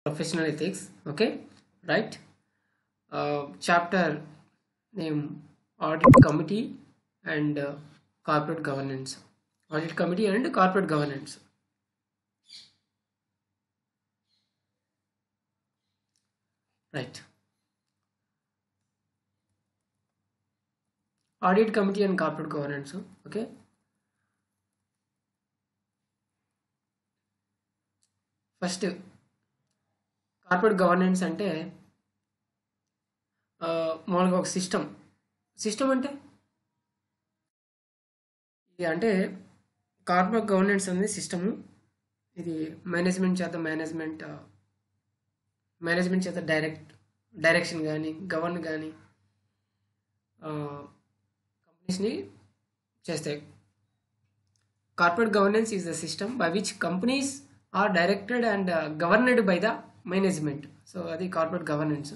Professional ethics. Okay, right. Chapter name audit committee and corporate governance. Audit committee and corporate governance. Right. Audit committee and corporate governance. Okay. First, corporate governance అంటే మామూలుగా ఒక system అంటే corporate governance అనేది system. ఇది management చేత direction కానీ govern కానీ కంపెనీస్ని చేస్తాయి. Corporate governance is the system by which companies are directed and governed by the management. So అది కార్పొరేట్ గవర్నెన్స్.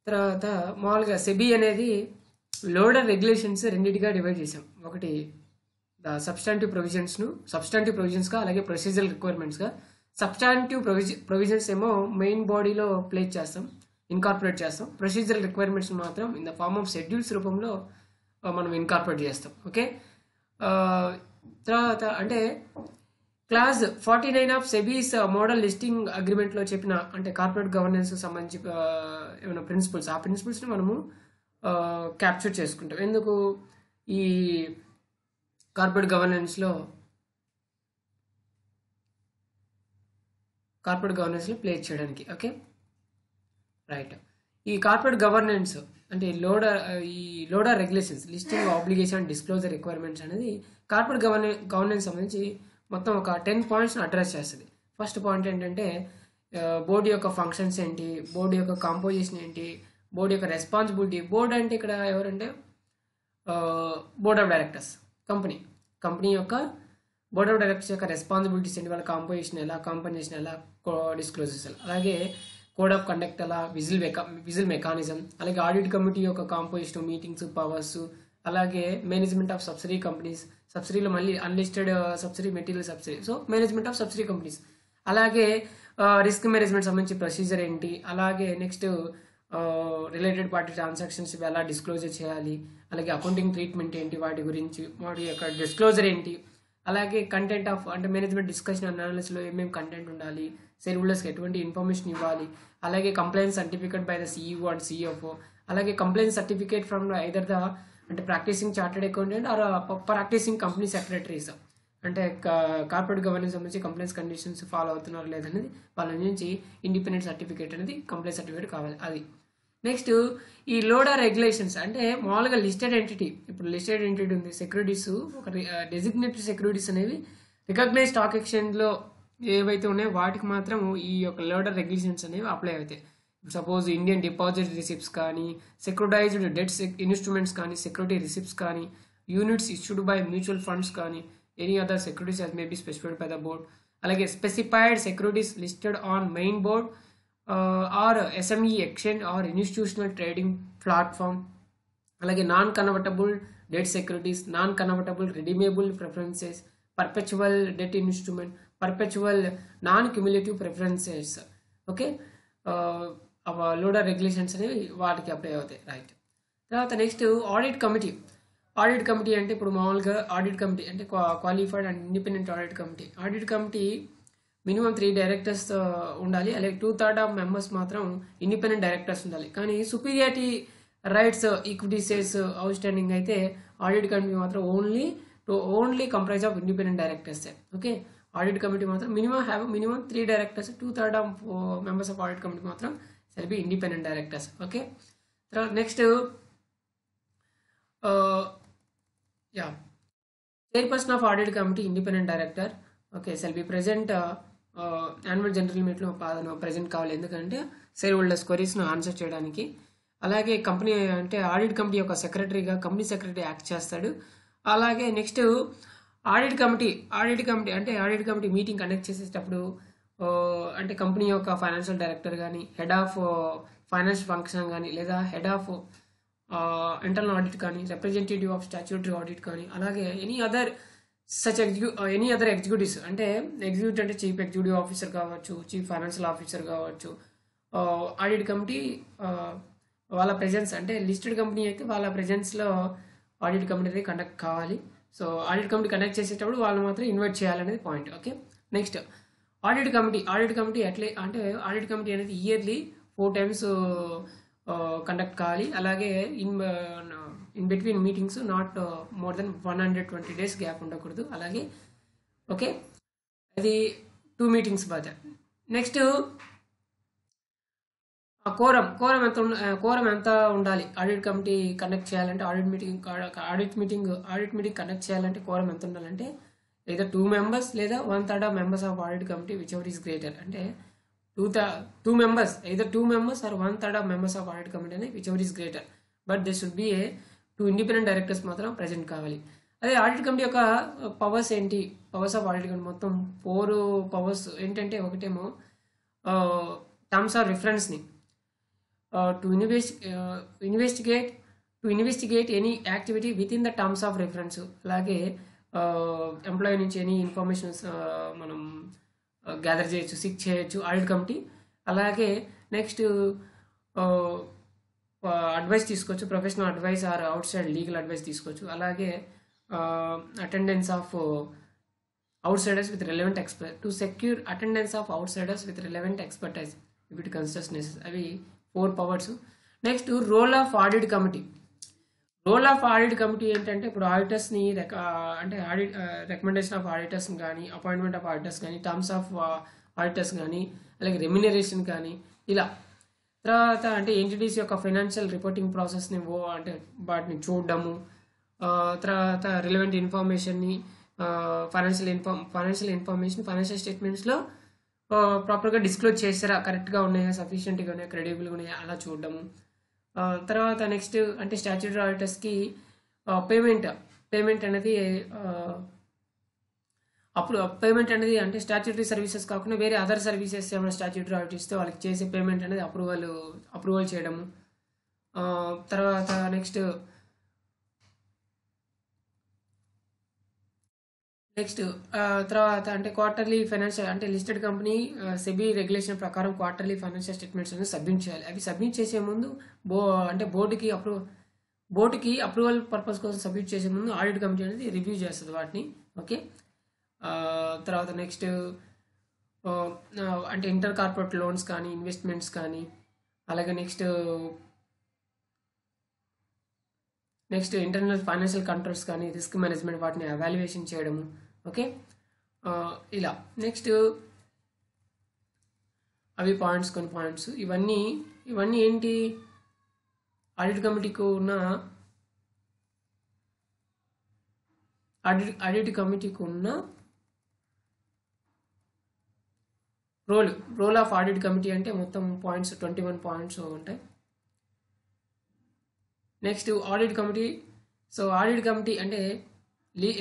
తర్వాత మామూలుగా సెబీ అనేది లోడర్ రెగ్యులేషన్స్ రెండింటిగా డివైడ్ చేసాం. ఒకటి ద సబ్స్టాంటివ్ ప్రొవిజన్స్గా, అలాగే ప్రొసీజరల్ రిక్వైర్మెంట్స్గా. సబ్స్టాంటివ్ ప్రొవిజన్స్ ఏమో మెయిన్ బాడీలో ఇన్కార్పొరేట్ చేస్తాం. ప్రొసీజరల్ రిక్వైర్మెంట్స్ మాత్రం in the form of schedules రూపంలో మనం ఇన్కార్పొరేట్ చేస్తాం. ఓకే. తర్వాత అంటే clause 49 of SEBI's model listing అగ్రిమెంట్లో చెప్పిన అంటే కార్పొరేట్ గవర్నెన్స్ సంబంధించి ఏమైనా ప్రిన్సిపల్స్, ఆ ప్రిన్సిపల్స్ని మనము క్యాప్చర్ చేసుకుంటాం. ఎందుకు ఈ కార్పొరేట్ గవర్నెన్స్లో ప్లేస్ చేయడానికి. Okay, right. ఈ కార్పొరేట్ గవర్నెన్స్ అంటే loader regulations, listing, obligation, disclosure requirements అనేది కార్పొరేట్ గవర్నెన్స్ సంబంధించి మొత్తం ఒక 10 పాయింట్స్ని అడ్రస్ చేస్తుంది. ఫస్ట్ పాయింట్ ఏంటంటే బోర్డు యొక్క ఫంక్షన్స్ ఏంటి, బోర్డు యొక్క కాంపోజిషన్ ఏంటి, బోర్డు యొక్క రెస్పాన్సిబిలిటీ. బోర్డు అంటే ఇక్కడ ఎవరంటే బోర్డ్ ఆఫ్ డైరెక్టర్స్, కంపెనీ యొక్క బోర్డ్ ఆఫ్ డైరెక్టర్స్ యొక్క రెస్పాన్సిబిలిటీస్ ఏంటి, వాళ్ళ కాంపోజిషన్ ఎలా, డిస్క్లోజర్స్ ఎలా, అలాగే కోడ్ ఆఫ్ కండక్ట్ ఎలా, విజిల్ మెకానిజం, అలాగే ఆడిట్ కమిటీ యొక్క కాంపోజిషన్, మీటింగ్స్, పవర్స్, అలాగే మేనేజ్మెంట్ ఆఫ్ సబ్సిడీ కంపెనీస్, సబ్సిడీలో మళ్ళీ unlisted subsidy, material subsidy, so management of subsidy companies, అలాగే రిస్క్ మేనేజ్మెంట్ సంబంధించి ప్రొసీజర్ ఏంటి, అలాగే నెక్స్ట్ రిలేటెడ్ పార్టీ ట్రాన్సాక్షన్స్ ఎలా డిస్క్లోజర్ చేయాలి, అలాగే అకౌంటింగ్ ట్రీట్మెంట్ ఏంటి, వాటి యొక్క డిస్క్లోజర్ ఏంటి, అలాగే కంటెంట్ ఆఫ్ అంటే మేనేజ్మెంట్ డిస్కషన్ అనాలిసిస్లో ఏమేమి కంటెంట్ ఉండాలి, షేర్ హోల్డర్స్కి ఎటువంటి ఇన్ఫర్మేషన్ ఇవ్వాలి, అలాగే compliant certificate by the CEO and CFO, అలాగే compliant certificate from either the అంటే practising chartered accountant or practising company secretaries, అంటే కార్పొరేట్ గవర్నెన్స్ సంబంధించి కంప్లైంట్స్ కండిషన్స్ ఫాలో అవుతున్నారు లేదనేది వాళ్ళ నుంచి ఇండిపెండెంట్ సర్టిఫికేట్ అనేది కంప్లైంట్ సర్టిఫికేట్ కావాలి. అది నెక్స్ట్ ఈ లోడర్ రెగ్యులేషన్స్ అంటే మామూలుగా లిస్టెడ్ ఎంటిటీ, ఇప్పుడు లిస్టెడ్ ఎంటిటీ ఉంది, సెక్యూరిటీస్, ఒక డెసిగ్నేటెడ్ సెక్యూరిటీస్ అనేవి రికగ్నైజ్ స్టాక్ ఎక్స్చేంజ్లో ఏవైతే ఉన్నాయో వాటికి మాత్రం ఈ యొక్క లోడర్ రెగ్యులేషన్స్ అనేవి అప్లై అవుతాయి. సపోజ్ ఇండియన్ డిపాజిట్ రిసిప్ట్స్ కానీ, సెక్యూరిటైజ్డ్ డెట్ ఇన్స్ట్రుమెంట్స్ కానీ, సెక్యూరిటీ రిసిప్ట్స్ కానీ, units issued by mutual funds కానీ, any other securities as may be specified by the board, అలాగే specified securities listed on main board or SME exchange or institutional trading platform, అలాగే non convertible debt securities, non convertible redeemable preferences, perpetual debt instrument, perpetual non cumulative preferences. Okay, loader regulations అనేవి వాటికి apply అవుతాయి. Right. తర్వాత next audit committee అంటే ఇప్పుడు మామూలుగా audit committee అంటే qualified and independent audit committee minimum 3 directors ఉండాలి, అలాగే 2/3 ఆఫ్ మెంబర్స్ మాత్రం ఇండిపెండెంట్ డైరెక్టర్స్ ఉండాలి. కానీ superiority rights, equity shares outstanding అయితే ఆడిట్ కమిటీ మాత్రం only comprise of independent directors. Okay, audit committee మాత్రం minimum 3 directors, 2/3 of members of audit committee మాత్రం shall be independent directors. Okay, తర్వాత next chairperson of audit committee independent director. Okay, shall B present annual general మీట్లో present కావాలి, ఎందుకంటే share holders క్వరీస్ను answer చేయడానికి. అలాగే company అంటే audit committee యొక్క సెక్రటరీగా కంపెనీ సెక్రటరీ యాక్ట్ చేస్తాడు. అలాగే next audit committee meeting conduct చేసేటప్పుడు అంటే కంపెనీ యొక్క ఫైనాన్షియల్ డైరెక్టర్ కానీ, హెడ్ ఆఫ్ ఫైనాన్స్ ఫంక్షన్ కానీ, లేదా హెడ్ ఆఫ్ ఇంటర్నల్ ఆడిట్ కానీ, రిప్రజెంటేటివ్ ఆఫ్ స్టాట్యూటరీ ఆడిట్ కానీ, అలాగే any other such any other executives అంటే ఎగ్జిక్యూటివ్ అంటే చీఫ్ ఎగ్జిక్యూటివ్ ఆఫీసర్ కావచ్చు, చీఫ్ ఫైనాన్షియల్ ఆఫీసర్ కావచ్చు, ఆడిట్ కమిటీ వాళ్ళ ప్రెజెన్స్ అంటే లిస్టెడ్ కంపెనీ అయితే వాళ్ళ ప్రెజెన్స్లో ఆడిట్ కమిటీ అనేది కండక్ట్ కావాలి. సో ఆడిట్ కమిటీ కండక్ట్ చేసేటప్పుడు వాళ్ళు మాత్రం ఇన్వైట్ చేయాలనేది point. Okay, next audit committee ఎట్లా అంటే ఆడిట్ కమిటీ అనేది ఇయర్లీ 4 times కండక్ట్ కావాలి. అలాగే in between meetings not more then 120 days gap ఉండకూడదు. అలాగే ఓకే, అది 2 meetings బాధ. నెక్స్ట్ కోరం ఎంత ఉండాలి ఆడిట్ కమిటీ కండక్ట్ చేయాలంటే, ఆడిట్ మీటింగ్ కండక్ట్ చేయాలంటే కోరం ఎంత ఉండాలంటే లేదా 2 members లేదా 1/3 of members of audit committee which ever is greater. అంటే 2 members, either 2 members or 1/3 of members of audit committee అనేది which ever is greater, but there should be a 2 independent directors మాత్రం present కావాలి. అదే audit committee యొక్క powers ఏంటి, powers of audit committee మొత్తం 4 powers ఏంటంటే, ఒకటేమో టర్మ్స్ ఆఫ్ రిఫరెన్స్ని to investigate any activity within the terms of reference. అలాగే ఎంప్లాయీ నుంచి ఎనీ ఇన్ఫర్మేషన్స్ మనం గ్యాదర్ చేయొచ్చు, సిక్ చేయొచ్చు ఆడిట్ కమిటీ. అలాగే నెక్స్ట్ అడ్వైస్ తీసుకోవచ్చు, professional advice or outside legal advice తీసుకోవచ్చు. అలాగే attendance of outsiders with relevant expert to secure attendance of outsiders with relevant expertise if it considers necessary. అవి 4 powers. Next role of audit committee. Role of audit committee ఏంటంటే, ఇప్పుడు ఆడిటర్స్ని అంటే recommendation of auditors కానీ, appointment of auditors కానీ, terms of auditors కానీ, అలాగే remuneration కానీ, ఇలా తర్వాత అంటే ఎంటిటీస్ యొక్క ఫైనాన్షియల్ రిపోర్టింగ్ ప్రాసెస్ని అంటే వాటిని చూడడము, తర్వాత రిలవెంట్ ఇన్ఫర్మేషన్ని ఫైనాన్షియల్ ఇన్ఫర్మేషన్ ఫైనాన్షియల్ స్టేట్మెంట్స్లో ప్రాపర్గా డిస్క్లోజ్ చేస్తారా, కరెక్ట్గా ఉన్నాయా, సఫిషియెంట్గా ఉన్నాయా, క్రెడిబుల్గా ఉన్నాయా, అలా చూడడము. తర్వాత నెక్స్ట్ అంటే స్టాట్యూటరీ ఆడిటర్స్కి పేమెంట్ అనేది అప్పుడు పేమెంట్ అనేది అంటే స్టాట్యూటరీ సర్వీసెస్ కాకుండా వేరే అదర్ సర్వీసెస్ ఏమైనా స్టాట్యూటరీ ఆడిట్ ఇస్తే వాళ్ళకి చేసే పేమెంట్ అనేది అప్రూవల్ చేయడము. తర్వాత నెక్స్ట్ తర్వాత అంటే క్వార్టర్లీ ఫైనాన్షియల్ అంటే లిస్టెడ్ కంపెనీ సెబీ రెగ్యులేషన్ ప్రకారం క్వార్టర్లీ ఫైనాన్షియల్ స్టేట్మెంట్స్ అనేది సబ్మిట్ చేయాలి. అవి సబ్మిట్ చేసే ముందు అంటే బోర్డుకి అప్రూవల్ పర్పస్ కోసం సబ్మిట్ చేసే ముందు ఆడిట్ కమిటీ అనేది రివ్యూ చేస్తుంది వాటిని. ఓకే, తర్వాత నెక్స్ట్ అంటే ఇంటర్ కార్పొరేట్ లోన్స్ కానీ, ఇన్వెస్ట్మెంట్స్ కానీ, అలాగే నెక్స్ట్ ఇంటర్నల్ ఫైనాన్షియల్ కంట్రోల్స్ కానీ, రిస్క్ మేనేజ్మెంట్ వాటిని ఎవాల్యుయేషన్ చేయడము. ఓకే, ఇలా నెక్స్ట్ అవి కొన్ని పాయింట్స్. ఇవన్నీ ఏంటి, ఆడిట్ కమిటీకి ఉన్న రోల్ ఆఫ్ ఆడిట్ కమిటీ అంటే మొత్తం పాయింట్స్ 21 పాయింట్స్ ఉంటాయి. Next audit committee. So audit committee అంటే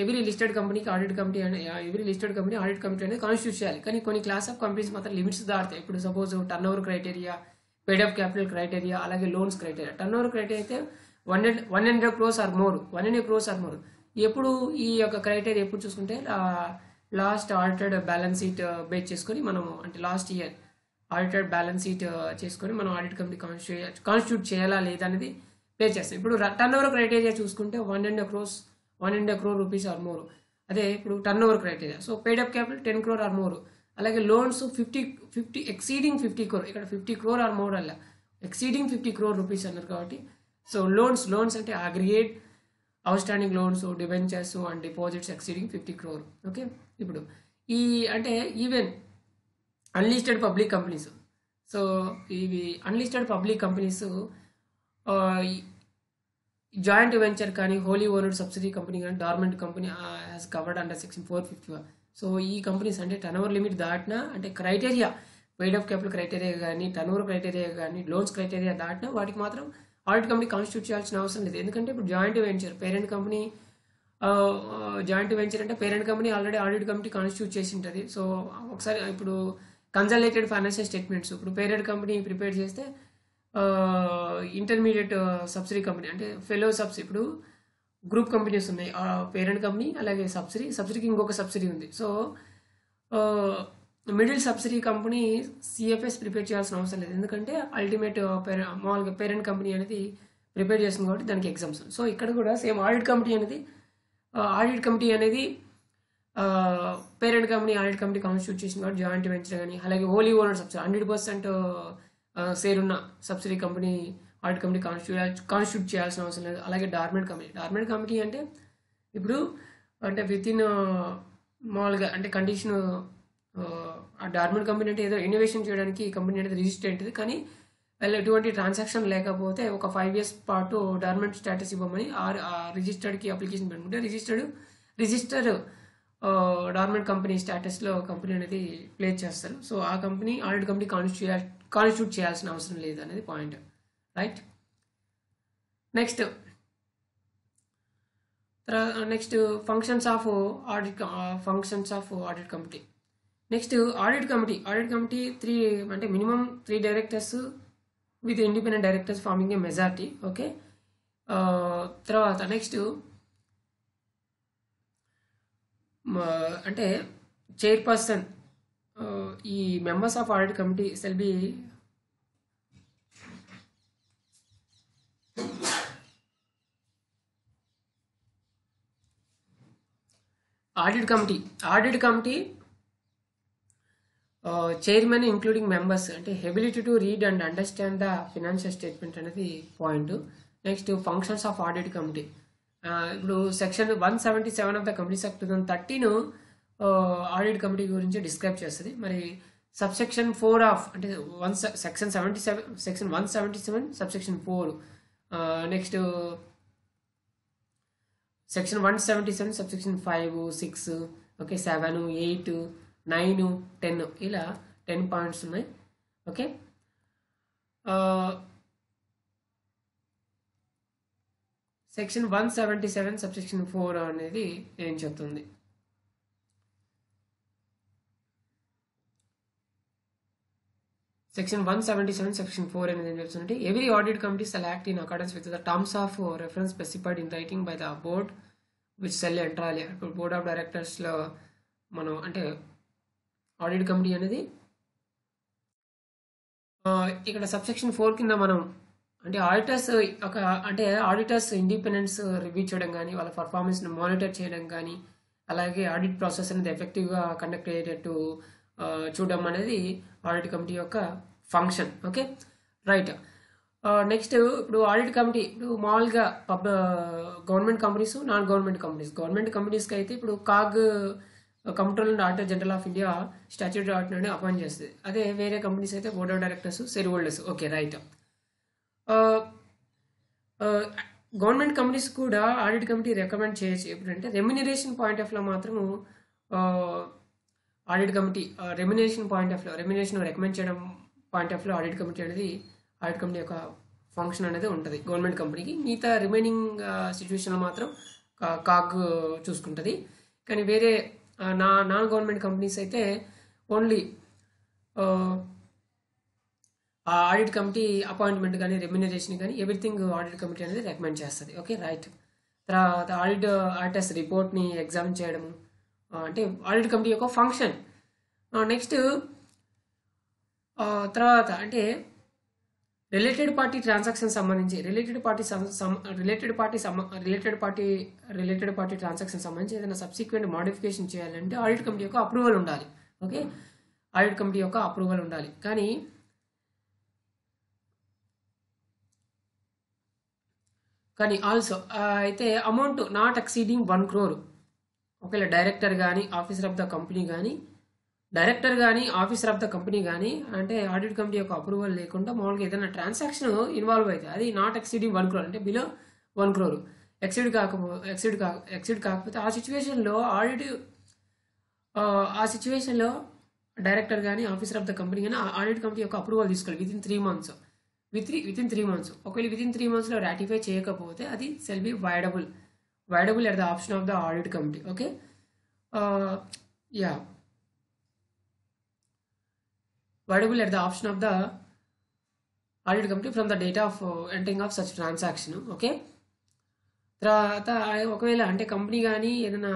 ఎవ్రీ లిస్టెడ్ కంపెనీకి ఆడిట్ కమిటీ అనేది కాన్స్టిట్యూట్ చేయాలి. కానీ కొన్ని క్లాస్ ఆఫ్ కంపెనీస్ మాత్రం లిమిట్స్ దాటుతాయి. ఇప్పుడు suppose turnover criteria, paid of capital criteria, అలాగే loans criteria. Turnover criteria అయితే 100 crores ఆర్ మోర్. ఎప్పుడు ఈ యొక్క క్రైటీరియా ఎప్పుడు చూసుకుంటే last audited balance sheet base చేసుకొని మనం అంటే last year audited balance sheet చేసుకొని మనం ఆడిట్ కమిటీ కాన్స్టిట్యూట్ చేయాలా లేదా అనేది పే చేస్తాం. ఇప్పుడు టర్న్ ఓవర్ క్రైటీరియా చూసుకుంటే 100 crore రూపీస్ ఆర్ మోర్. అదే ఇప్పుడు turnover criteria. So paid up capital 10 crore or more. అలాగే లోన్స్ 50 ఎక్సీడింగ్ 50 crore. ఇక్కడ 50 crore ఆర్ మోర్ అలా ఎక్సీడింగ్ 50 crore రూపీస్ అన్నారు కాబట్టి. సో లోన్స్ అంటే aggregate outstanding loans, debentures and deposits exceeding 50 crore. Okay, ఇప్పుడు ఈ అంటే even unlisted public companies. So ఇవి unlisted public companies joint venture కానీ, హోలీ ఓనర్డ్ సబ్సిడీ కంపెనీ కానీ, dormant company has covered under section 451. So ఈ companies అంటే turn over limit దాటినా అంటే criteria paid of capital criteria కానీ, టర్న్ ఓవర్ క్రైటీరియా కానీ, loans criteria దాటినా వాటికి మాత్రం ఆడిట్ కమిటీ కాన్స్టిట్యూట్ చేయాల్సిన అవసరం లేదు. ఎందుకంటే ఇప్పుడు జాయింట్ వెంచర్ పేరెంట్ కంపెనీ అంటే parent company already audit committee constitute చేసి ఉంటుంది. సో ఒకసారి ఇప్పుడు కన్సల్టేటెడ్ ఫైనాన్షియల్ స్టేట్మెంట్స్ ఇప్పుడు పేరెంట్ కంపెనీ ప్రిపేర్ చేస్తే, ఇంటర్మీడియట్ సబ్సిడీ కంపెనీ అంటే ఫెలో సబ్సిడీ ఇప్పుడు గ్రూప్ కంపెనీస్ ఉన్నాయి, పేరెంట్ కంపెనీ అలాగే సబ్సిడీకి ఇంకొక సబ్సిడీ ఉంది. So middle subsidy company CFS prepare చేయాల్సిన అవసరం లేదు, ఎందుకంటే అల్టిమేట్ మామూలుగా పేరెంట్ కంపెనీ అనేది ప్రిపేర్ చేస్తుంది కాబట్టి దానికి ఎగ్జామ్స్. సో ఇక్కడ కూడా సేమ్ ఆడిట్ కమిటీ అనేది parent company audit committee constitute చేసింది కాబట్టి జాయింట్ వెంచర్ కానీ అలాగే హోలీ ఓనర్ సబ్సిడీ 100% షేర్ ఉన్న subsidy company audit committee constitute చేయాల్సిన అవసరం లేదు. అలాగే డార్మెంట్ కమిటీ అంటే ఇప్పుడు అంటే విత్ ఇన్ మామూలుగా అంటే కండిషన్ ఆ డార్మెంట్ కంపెనీ అంటే ఏదో ఇన్నోవేషన్ చేయడానికి ఈ కంపెనీ అనేది రిజిస్టర్ అయింది, కానీ ఎటువంటి ట్రాన్సాక్షన్ లేకపోతే ఒక 5 years పాటు డార్మెంట్ స్టేటస్ ఇవ్వమని రిజిస్టర్డ్కి అప్లికేషన్ పెట్టుకుంటే రిజిస్టర్ డార్మెంట్ కంపెనీ స్టేటస్లో కంపెనీ అనేది ప్లేస్ చేస్తారు. సో ఆ కంపెనీ ఆడిట్ కమిటీ కాన్స్టిట్యూట్ చేయాల్సిన అవసరం లేదు అనేది point, right. Next functions of audit committee. Next audit committee 3 అంటే minimum 3 directors with independent directors forming a majority. Okay, తర్వాత నెక్స్ట్ అంటే చైర్పర్సన్ ఈ members of audit committee shall be audit committee chairman including members అంటే ability to read and understand the financial statement అనేది point. Next functions of audit committee. ఇప్పుడు section 177 of the companies act 2013 audit committee గురించి describe చేస్తుంది. మరి subsection 4 of అంటే section 177 subsection 4, next section 177 subsection 5, 6, okay, 7, 8, 9, 10 ఇలా 10 points ఉన్నాయి. Okay, section 177 subsection 4 అనేది ఏం చెప్తుంది? సెక్షన్ 177 సెక్షన్ 4 అనేది ఏం చెప్తుందంటే every audit committee shall act in accordance with the terms of reference specified in writing by the board which shall enter. ఇప్పుడు board of డైరెక్టర్స్లో మనం అంటే ఆడిట్ కమిటీ అనేది ఇక్కడ సబ్సెక్షన్ 4 కింద మనం అంటే ఆడిటర్స్ ఇండిపెండెన్స్ రివ్యూ చేయడం కానీ వాళ్ళ పర్ఫార్మెన్స్ని మానిటర్ చేయడం కానీ అలాగే ఆడిట్ ప్రాసెస్ అనేది ఎఫెక్టివ్గా కండక్ట్ అయ్యేటట్టు చూడడం అనేది ఆడిట్ కమిటీ యొక్క ఫంక్షన్. Okay, right. నెక్స్ట్ ఇప్పుడు ఆడిట్ కమిటీ ఇప్పుడు మామూలుగా గవర్నమెంట్ కంపెనీస్, నాన్ గవర్నమెంట్ కంపెనీస్కి అయితే ఇప్పుడు comptroller and auditor general of India statutory auditor appoint చేస్తుంది. అదే వేరే కంపెనీస్ అయితే board of directors, share holders. Okay, right. Government companies కూడా ఆడిట్ కమిటీ రికమెండ్ చేయొచ్చు ఎప్పుడంటే రెమ్యునరేషన్ పాయింట్ ఆఫ్ లో మాత్రము ఆడిట్ కమిటీ రెమ్యునరేషన్ రికమెండ్ చేయడం పాయింట్ ఆఫ్ లో ఆడిట్ కమిటీ యొక్క ఫంక్షన్ అనేది ఉంటుంది గవర్నమెంట్ కంపెనీకి. మిగతా రిమైనింగ్ సిచ్యువేషన్లో మాత్రం కాగ్ చూసుకుంటుంది. కానీ వేరే నాన్ గవర్నమెంట్ కంపెనీస్ అయితే ఓన్లీ ఆడిట్ కమిటీ అపాయింట్మెంట్ కానీ రెమ్యునరేషన్ కానీ ఎవ్రీథింగ్ ఆడిట్ కమిటీ అనేది రికమెండ్ చేస్తుంది. Okay, right. తర్వాత ఆడిటర్స్ రిపోర్ట్ని ఎగ్జామిన్ చేయడము అంటే ఆడిట్ కమిటీ యొక్క ఫంక్షన్. నెక్స్ట్ తర్వాత అంటే రిలేటెడ్ పార్టీ ట్రాన్సాక్షన్ సంబంధించి రిలేటెడ్ పార్టీ ట్రాన్సాక్షన్ సంబంధించి ఏదైనా సబ్సిక్వెంట్ మోడిఫికేషన్ చేయాలంటే ఆడిట్ కమిటీ యొక్క అప్రూవల్ ఉండాలి. ఓకే, ఆడిట్ కమిటీ యొక్క అప్రూవల్ ఉండాలి. కానీ ఆల్సో అయితే అమౌంట్ నాట్ ఎక్సీడింగ్ 1 crore ఒకవేళ డైరెక్టర్ కానీ ఆఫీసర్ ఆఫ్ ద కంపెనీ కానీ అంటే ఆడిట్ కమిటీ యొక్క అప్రూవల్ లేకుండా మామూలుగా ఏదైనా ట్రాన్సాక్షన్ ఇన్వాల్వ్ అయితే అది నాట్ ఎక్సీడింగ్ 1 crore అంటే బిలో 1 crore ఎక్సీడ్ కాకపోతే ఆ సిచ్యువేషన్లో డైరెక్టర్ కానీ ఆఫీసర్ ఆఫ్ ద కంపెనీ కానీ ఆడిట్ కమిటీ యొక్క అప్రూవల్ తీసుకోవాలి విత్ ఇన్ 3 months. ఒకవేళ విత్ ఇన్ 3 months రాటిఫై చేయకపోతే అది shall be voidable at the option of the audit committee. Okay, voidable at the option of the audit committee from the date of entering of such transaction. Okay, తర్వాత ఒకవేళ అంటే company కానీ ఏదైనా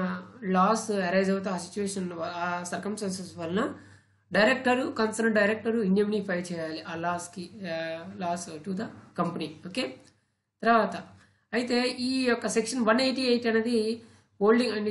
loss arise అవుతే ఆ situation ఆ circumstances వలన concern director indemnify చేయాలి ఆ loss to the company. Okay, తర్వాత అయితే ఈ యొక్క సెక్షన్ 188 అనేది holding and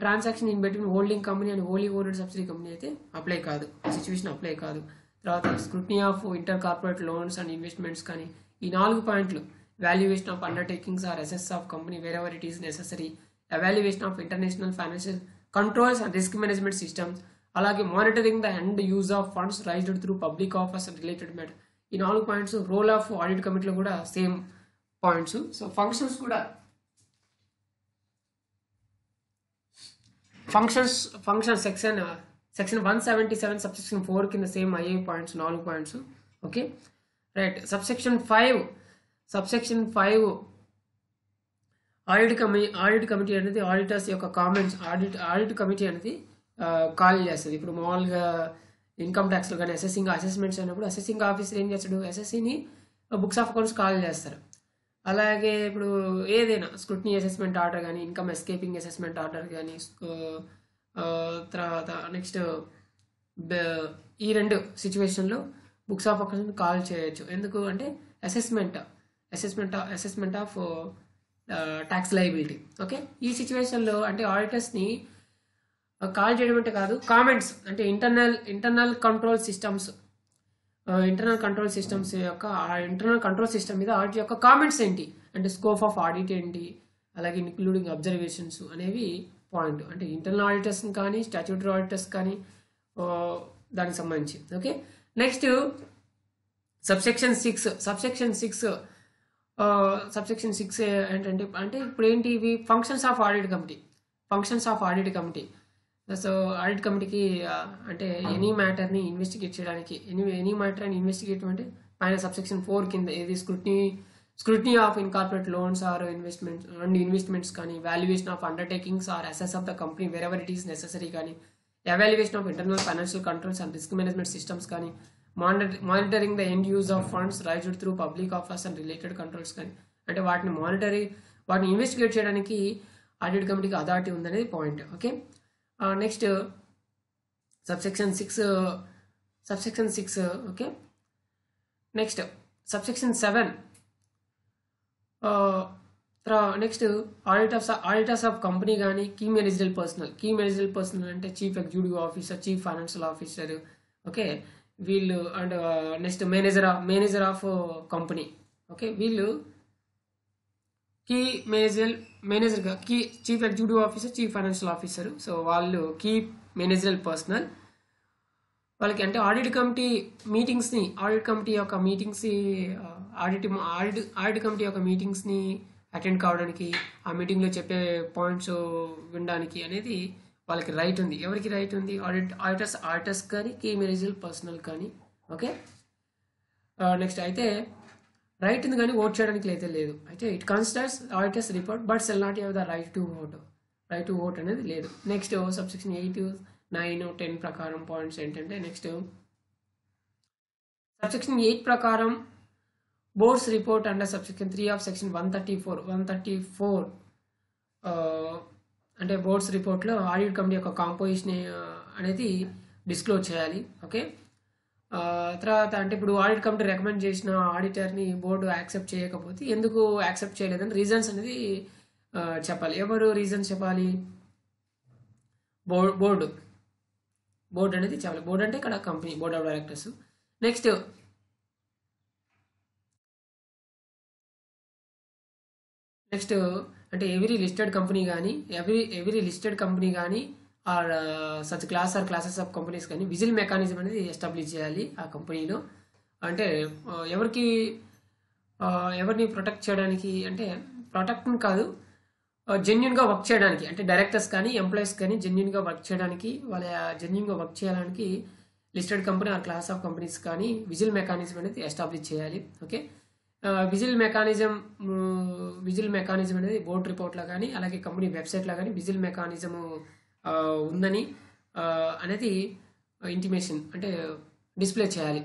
transaction in between holding company and wholly owned subsidy company అయితే అప్లై కాదు, ఆ సిచ్యువేషన్ అప్లై కాదు. తర్వాత scrutiny of inter corporate loans and investments కానీ ఈ 4 పాయింట్లు valuation of undertakings or assets of company wherever it is necessary, evaluation of international financial controls and risk management systems, అలాగే monitoring the and use of funds raised through public offers and related matter. ఈ 4 points role of audit కమిటీలో కూడా same points. So functions section 177 subsection 4 కింద same అయ్యే points 4 points. Okay, right. Subsection 5 audit committee అనేది auditors యొక్క comments audit committee అనేది call చేస్తుంది. ఇప్పుడు మామూలుగా ఇన్కమ్ ట్యాక్స్లో కానీ అసెస్మెంట్స్ అయినప్పుడు అసెసింగ్ ఆఫీసర్ ఏం చేస్తాడు, అసెసింగ్ని బుక్స్ ఆఫ్ అకౌంట్స్ కాల్ చేస్తారు. అలాగే ఇప్పుడు ఏదైనా స్క్రూటినీ అసెస్మెంట్ ఆర్డర్ కానీ ఇన్కమ్ ఎస్కేపింగ్ అసెస్మెంట్ ఆర్డర్ కానీ తర్వాత నెక్స్ట్ ఈ 2 సిచ్యువేషన్లో బుక్స్ ఆఫ్ అకౌంట్స్ కాల్ చేయొచ్చు. ఎందుకు అంటే assessment of tax liability. Okay, ఈ సిచ్యువేషన్లో అంటే ఆడిటర్స్ని కాల్ చేయడం అంటే కాదు, కామెంట్స్ అంటే ఇంటర్నల్ కంట్రోల్ సిస్టమ్స్ యొక్క ఇంటర్నల్ కంట్రోల్ సిస్టమ్ మీద ఆడిట్ యొక్క కామెంట్స్ ఏంటి అంటే స్కోప్ ఆఫ్ ఆడిట్ ఏంటి, అలాగే ఇంక్లూడింగ్ అబ్జర్వేషన్స్ అనేవి పాయింట్. అంటే ఇంటర్నల్ ఆడిటర్స్ కానీ స్టాట్యూటరీ ఆడిటర్స్ కానీ దానికి సంబంధించి. ఓకే, నెక్స్ట్ సబ్సెక్షన్ 6 ఏంటంటే అంటే ఇప్పుడు ఏంటి ఇవి functions of audit committee. So audit కమిటీకి అంటే ఎనీ మ్యాటర్ని ఇన్వెస్టిగేట్ చేయడానికి ఎనీ మ్యాటర్ని ఇన్వెస్టిగేట్ అంటే పైన సబ్సెక్షన్ 4 కింద ఏది scrutiny of incorporate loans or investments కానీ, valuation of undertakings or assets of the company wherever it is necessary కానీ, evaluation of internal financial controls and risk management systems కానీ, monitoring the end use of funds raised through public offers and related controls కానీ, అంటే వాటిని investigate చేయడానికి audit కమిటీకి authority ఉందనేది point. Okay, next subsection 6. Okay, next subsection 7. Next auditors of company కానీ key managerial personnel అంటే chief executive officer, chief financial officer. Okay, వీళ్ళు and next manager of company. Okay, వీళ్ళు మేనేజర్గా chief executive officer, chief financial officer. So వాళ్ళు key managerial personnel. వాళ్ళకి అంటే audit committee యొక్క మీటింగ్స్ని attend కావడానికి, ఆ మీటింగ్లో చెప్పే పాయింట్స్ వినడానికి అనేది వాళ్ళకి రైట్ ఉంది. ఎవరికి రైట్ ఉంది? ఆడిటర్స్ కానీ కీ మేనేజరల్ పర్సనల్ కానీ. ఓకే, నెక్స్ట్ అయితే రైట్ ఉంది కానీ ఓట్ చేయడానికి అయితే లేదు. అయితే it considers auditors report but shall not have the right to vote అనేది లేదు. నెక్స్ట్ సబ్సెక్షన్ 8, 9, 10 ప్రకారం పాయింట్స్ ఏంటంటే నెక్స్ట్ సబ్సెక్షన్ 8 ప్రకారం boards report under subsection 3 of section 134 అంటే బోర్డ్స్ రిపోర్ట్లో ఆడిట్ కమిటీ యొక్క కాంపోజిషన్ అనేది డిస్క్లోజ్ చేయాలి. ఓకే, తర్వాత అంటే ఇప్పుడు ఆడిట్ కమిటీ రికమెండ్ చేసిన ఆడిటర్ని బోర్డు యాక్సెప్ట్ చేయకపోతే ఎందుకు యాక్సెప్ట్ చేయలేదని రీజన్స్ అనేది చెప్పాలి. ఎవరు రీజన్స్ చెప్పాలి? బోర్డు అనేది చెప్పాలి. బోర్డు అంటే ఇక్కడ company board of directors. Next అంటే ఎవ్రీ లిస్టెడ్ కంపెనీ కానీ or such class or classes of companies కానీ విజిల్ మెకానిజం అనేది ఎస్టాబ్లిష్ చేయాలి ఆ కంపెనీలో. అంటే ఎవరిని ప్రొటెక్ట్ చేయడానికి, అంటే ప్రొటెక్ట్ కాదు, జెన్యున్గా వర్క్ చేయడానికి, అంటే డైరెక్టర్స్ కానీ ఎంప్లాయీస్ కానీ జెన్యున్గా వర్క్ చేయడానికి, జెన్యున్గా వర్క్ చేయడానికి listed company or class of companies కానీ విజిల్ మెకానిజం అనేది ఎస్టాబ్లిష్ చేయాలి. ఓకే, విజిల్ మెకానిజం అనేది బోర్డ్ రిపోర్ట్లో కానీ అలాగే కంపెనీ వెబ్సైట్లో కానీ విజిల్ మెకానిజం ఉందని అనేది ఇంటిమేషన్ అంటే డిస్ప్లే చేయాలి.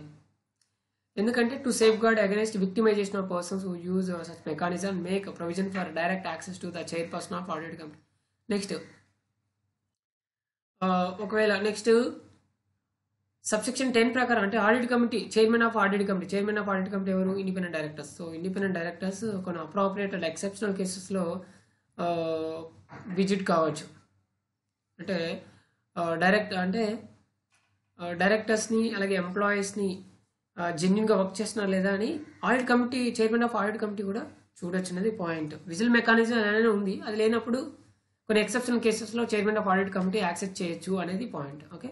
ఎందుకంటే to safeguard against victimisation of persons who use such mechanism make provision for direct access to the chairperson of audit committee. Next ఒకవేళ నెక్స్ట్ సబ్సెక్షన్ 10 ప్రకారం అంటే audit committee chairman of audit committee ఎవరు? Independent directors. So independent directors కొన్ని appropriate and exceptional కేసెస్లో visit కావచ్చు. అంటే డైరెక్టర్స్ని అలాగే ఎంప్లాయీస్ని జెన్యున్గా వర్క్ చేస్తున్నారు లేదా అని audit committee chairman of audit committee కూడా చూడొచ్చు అనేది పాయింట్. విజిల్ మెకానిజం అలానే ఉంది, అది లేనప్పుడు కొన్ని ఎక్సెప్షనల్ కేసెస్లో chairman of audit committee accept చేయొచ్చు అనేది point. Okay,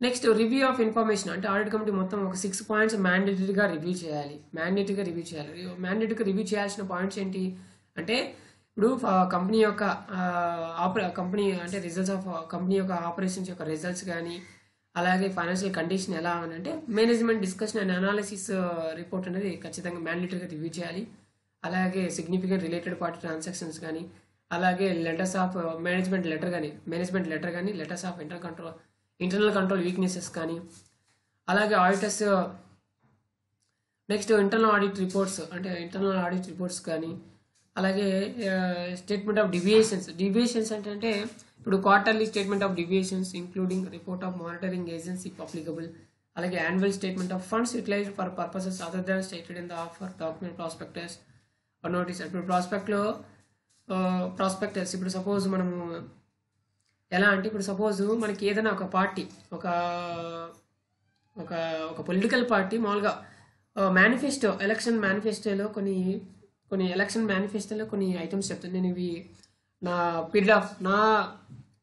next review of information అంటే ఆడిట్ కమిటీ మొత్తం ఒక 6 పాయింట్స్ మ్యాండేటరీగా రివ్యూ చేయాలి. మ్యాండేటరీగా రివ్యూ చేయాల్సిన పాయింట్స్ ఏంటి అంటే ఇప్పుడు కంపెనీ యొక్క కంపెనీ అంటే రిజల్ట్స్ ఆఫ్ కంపెనీ యొక్క ఆపరేషన్స్ యొక్క రిజల్ట్స్ కానీ అలాగే ఫైనాన్షియల్ కండిషన్ ఎలా అని అంటే management discussion and analysis report అనేది ఖచ్చితంగా మ్యాండేటరీగా రివ్యూ చేయాలి. అలాగే సిగ్నిఫికెంట్ రిలేటెడ్ పార్టీ ట్రాన్సాక్షన్స్ కానీ అలాగే లెటర్స్ ఆఫ్ మేనేజ్మెంట్ లెటర్ కానీ letters of internal control weaknesses కానీ అలాగే auditors next internal audit reports కానీ అలాగే స్టేట్మెంట్ ఆఫ్ డివియేషన్స్ అంటే ఇప్పుడు quarterly statement of deviations including report of monitoring agency if applicable, అలాగే annual statement of funds utilised for purposes other than stated in the offer document prospectus notice. ఇప్పుడు prospectus ఇప్పుడు suppose మనము ఎలా అంటే ఇప్పుడు suppose మనకి ఏదైనా ఒక పార్టీ ఒక పొలిటికల్ పార్టీ మామూలుగా ఎలక్షన్ మేనిఫెస్టోలో కొన్ని ఐటమ్స్ చెప్తాను. నేను ఇవి నా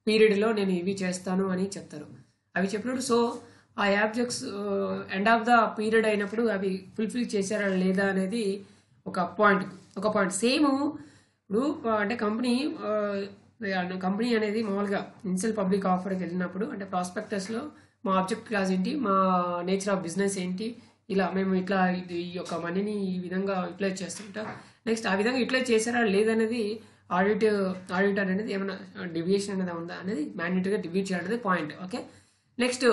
పీరియడ్లో నేను ఇవి చేస్తాను అని చెప్తారు. అవి చెప్పినప్పుడు సో ఆ యాబ్జెక్ట్స్ ఎండ్ ఆఫ్ ద పీరియడ్ అయినప్పుడు అవి ఫుల్ఫిల్ చేశారా లేదా అనేది ఒక పాయింట్ సేమ్. ఇప్పుడు అంటే కంపెనీ అనేది మామూలుగా ఇనిషియల్ పబ్లిక్ ఆఫర్కి వెళ్ళినప్పుడు అంటే ప్రాస్పెక్టస్లో మా ఆబ్జెక్ట్ క్లాస్ ఏంటి, మా నేచర్ ఆఫ్ బిజినెస్ ఏంటి, ఇలా మేము ఇట్లా ఈ యొక్క మనీని ఈ విధంగా యూటిలైజ్ చేస్తుంటాం. నెక్స్ట్ ఆ విధంగా యూటిలైజ్ చేశారా లేదనేది ఆడిటర్ అనేది ఏమైనా డివియేషన్ అనేది ఉందా అనేది మ్యాండేటరీగా రివ్యూ చేయాలనేది point. Okay, next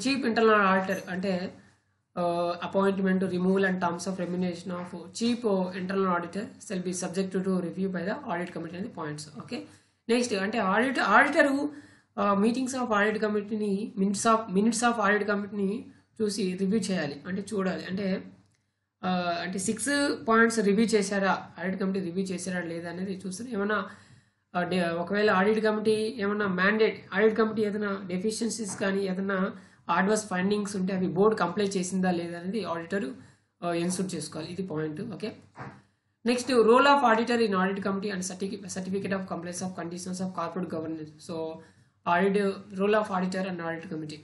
chief internal auditor అంటే appointment, removal and terms of remuneration of chief internal auditor shall be subject to review by the audit committee and the points. Okay, next అంటే auditor meetings of audit కమిటీని minutes of audit కమిటీని చూసి review చేయాలి అంటే చూడాలి అంటే 6 points review చేశారా audit committee review చేశారా లేదా అనేది చూస్తారు. ఏమన్నా ఒకవేళ ఆడిట్ కమిటీ ఏదైనా డెఫిషియన్సీస్ కానీ ఏదైనా అడ్వర్స్ ఫైండింగ్స్ ఉంటే అవి బోర్డు కంప్లైంట్ చేసిందా లేదా అనేది ఆడిటర్ ఇన్సూర్ చేసుకోవాలి. ఇది point. Okay, next role of auditor in audit committee and certificate of compliance of conditions of corporate governance. So role of auditor and audit committee.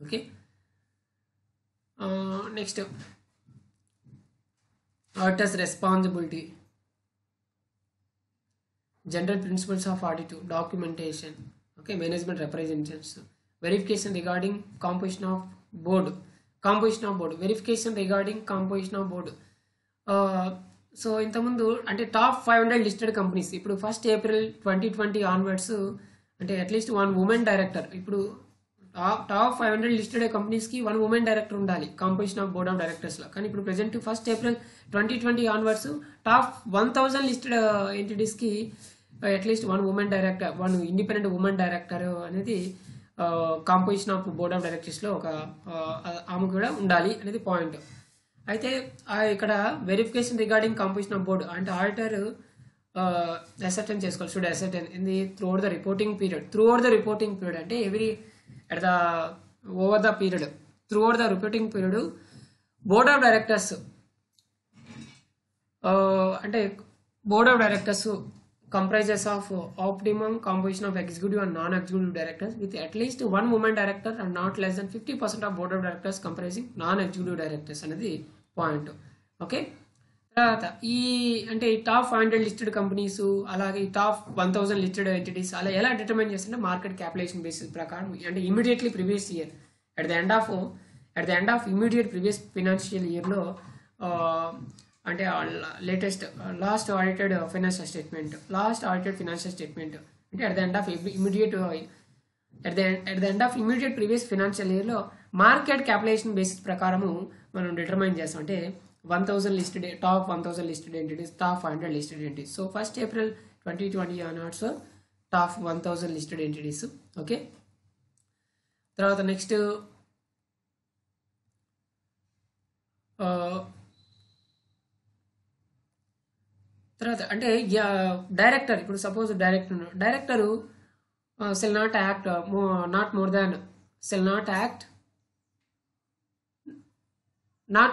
Okay, next auditors responsibility, general principles of audit, documentation, okay, management representations, verification regarding composition of board, verification regarding composition of board. So ఇంతకుముందు అంటే top 500 listed companies ఇప్పుడు 1st April 2020 onwards అంటే at least 1 women director. ఇప్పుడు top 500 listed కంపెనీస్కి 1 women director ఉండాలి composition of board of డైరెక్టర్స్లో. కానీ ఇప్పుడు present 1st April 2020 onwards top 1000 listed ఎంటిటీస్కి at least 1 women director, 1 independent women director అనేది కాంపోజిషన్ ఆఫ్ బోర్డ్ ఆఫ్ డైరెక్టర్స్లో ఒక ఆమె కూడా ఉండాలి అనేది పాయింట్. అయితే ఇక్కడ verification regarding composition of board అంటే ఆడిటర్ అసర్టైన్ చేసుకోవాలి, should ascertain in the through out the reporting period అంటే over the reporting period board of directors అంటే board of directors comprises of optimum composition of executive and non-executive directors with at least 1 woman director and not less than 50% of board of directors comprising non-executive directors అనేది point. Okay, తర్వాత ఈ అంటే ఈ top 500 listed companies అలాగే ఈ top 1000 listed entities అలా ఎలా determine చేస్తుంటే మార్కెట్ క్యాపిటలైజేషన్ బేసిస్ ప్రకారం అంటే immediately previous year at the end of immediate previous financial ఇయర్లో అంటే లాస్ట్ ఆడిటెడ్ ఫైనాన్షియల్ స్టేట్మెంట్ అంటే at the end of at the end of immediate previous financial ఇయర్లో market capitalisation basis ప్రకారము మనం determine చేస్తాం. అంటే 1000 listed, top 1000 listed entities, top 500 listed entities. So 1st April 2020 onwards top 1000 listed entities. Okay, తర్వాత next తర్వాత అంటే director, ఇప్పుడు suppose director shall not act not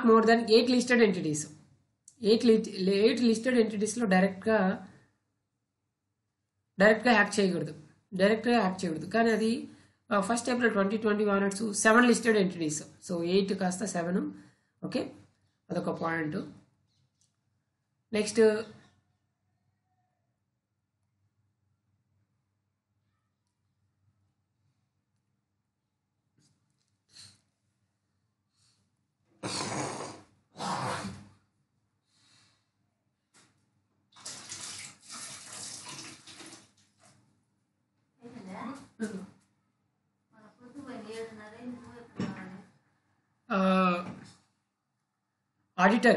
more than 8 listed entities. 8 listed ఎంటిటీస్లో డైరెక్ట్గా యాక్ట్ చేయకూడదు. కానీ అది 1st April 2020 onwards 7 listed entities. So 8 కాస్త 7. ఓకే, అదొక point. Next auditor.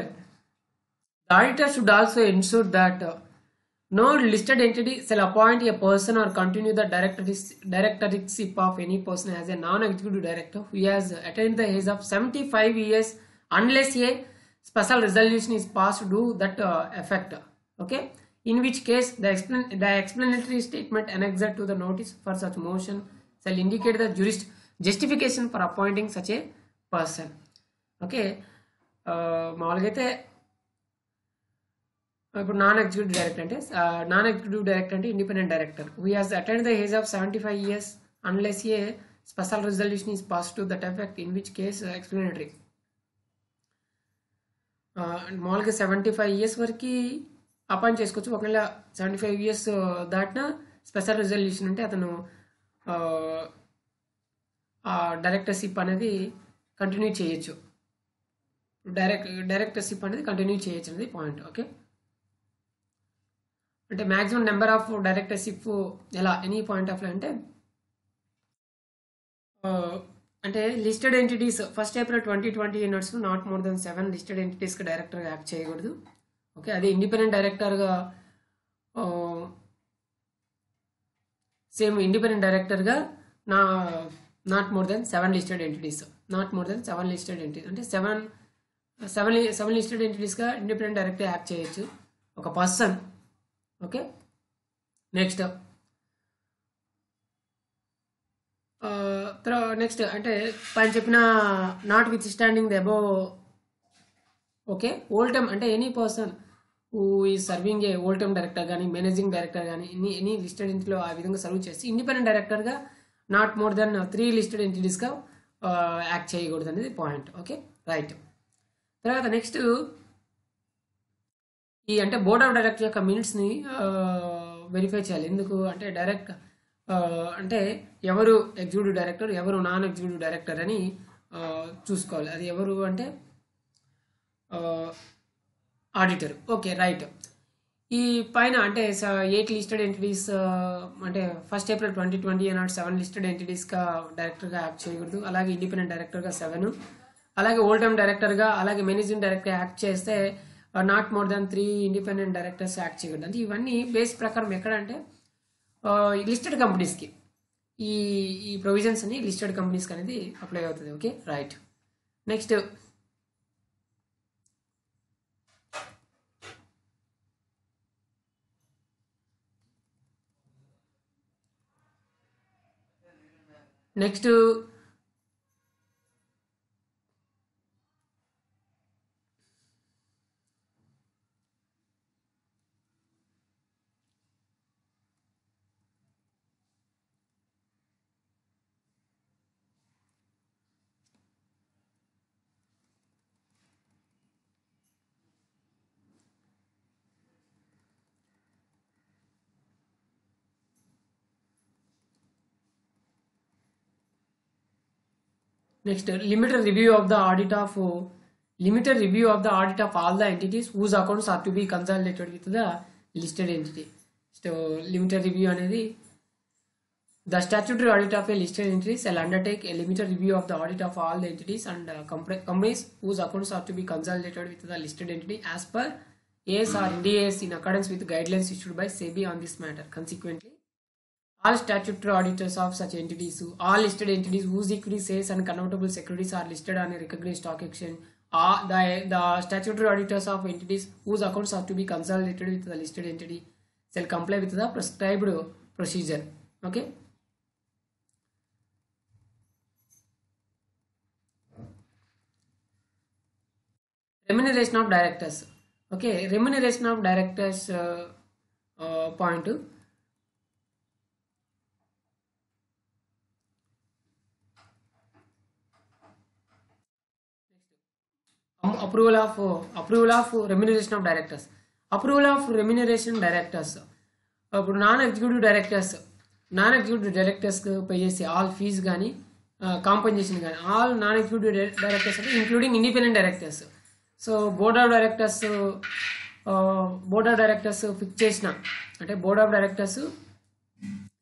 The auditor should also ensure that no listed entity shall appoint a person or continue the directorship of any person as a non-executive director who has attained the age of 75 years unless a special resolution is passed to that effect. Okay, in which case the explanatory statement annexed to the notice for such motion shall indicate the justification for appointing such a person. Okay, మామూలుగా అయితే ఇప్పుడు non executive director అంటే independent director who has attained the age of 75 years unless A special resolution is pass to that effect, in which case explanatory. మామూలుగా 75 years వరకు appoint చేసుకోవచ్చు. ఒకవేళ 75 years దాటిన special resolution ఉంటే అతను డైరెక్టర్షిప్ అనేది continue చేయొచ్చు. డైరెక్టర్షిప్ అనేది కంటిన్యూ చేయొచ్చు అనేది పాయింట్. ఓకే, అంటే మ్యాక్సిమం నెంబర్ ఆఫ్ డైరెక్టర్షిప్ ఎలా ఎనీ పాయింట్ ఆఫ్ అంటే listed entities 1st April 2020 units not more than 7 listed ఎంటిటీస్కి డైరెక్టర్గా యాక్ట్ చేయకూడదు. ఓకే, అది ఇండిపెండెంట్ డైరెక్టర్గా సేమ్ ఇండిపెండెంట్ డైరెక్టర్గా not more than 7 listed entities అంటే 7 లిస్టెడ్ ఎంటిటీస్గా ఇండిపెండెంట్ డైరెక్టర్ యాక్ట్ చేయొచ్చు ఒక పర్సన్. ఓకే, నెక్స్ట్ అంటే పైన చెప్పిన notwithstanding the above. Okay, whole time అంటే ఎనీ పర్సన్ హూ ఈ serving a whole time director కానీ మేనేజింగ్ డైరెక్టర్ కానీ ఎనీ లిస్టెడ్ ఎంటిటీలో ఆ విధంగా సర్వ్ చేసి ఇండిపెండెంట్ డైరెక్టర్గా నాట్ మోర్ దెన్ 3 లిస్టెడ్ ఎంటిటీస్గా యాక్ట్ చేయకూడదు అనేది పాయింట్. Okay, right. తర్వాత నెక్స్ట్ ఈ అంటే బోర్డ్ ఆఫ్ డైరెక్టర్ యొక్క మినిట్స్ని వెరిఫై చేయాలి. ఎందుకు అంటే అంటే ఎవరు ఎగ్జిక్యూటివ్ డైరెక్టర్, ఎవరు నాన్ ఎగ్జిక్యూటివ్ డైరెక్టర్ అని చూసుకోవాలి. అది ఎవరు అంటే ఆడిటర్. Okay, right. ఈ పైన అంటే 8 లిస్టెడ్ ఎంటిటీస్ అంటే 1st April 2020 నాట్ 7 లిస్టెడ్ ఎంటిటీస్గా డైరెక్టర్గా యాక్ట్ చేయకూడదు. అలాగే ఇండిపెండెంట్ డైరెక్టర్గా 7, అలాగే ఓల్డ్ టైమ్ డైరెక్టర్గా అలాగే మేనేజింగ్ డైరెక్టర్ యాక్ట్ చేస్తే not more than 3 independent directors act చేయకూడదు. అంటే ఇవన్నీ బేస్ ప్రకారం ఎక్కడ అంటే లిస్టెడ్ కంపెనీస్కి ఈ ప్రొవిజన్స్ అన్ని లిస్టెడ్ కంపెనీస్కి అనేది అప్లై అవుతుంది. Okay, right. Next limited review of the audit of all the entities whose accounts are to be consolidated with the listed entity. So limited review అనేది The statutory audit of a listed entity shall undertake a limited review of the audit of all the entities and companies whose accounts are to be consolidated with the listed entity as per AS or NDAS in accordance with guidelines issued by SEBI on this matter. Consequently, all statutory auditors of such entities, all listed entities whose equity shares and convertible securities are listed on a recognized stock exchange, the statutory auditors of entities whose accounts are to be consolidated with the listed entity shall comply with the prescribed procedure. Okay. Remuneration of directors. Okay, remuneration of directors point. Approval of remuneration of directors. Approval of remuneration directors. ఇప్పుడు non executive directors pay చేసే all fee కానీ compensation కానీ all non executive directors అంటే including independent directors. So board of directors fix చేసిన అంటే board of directors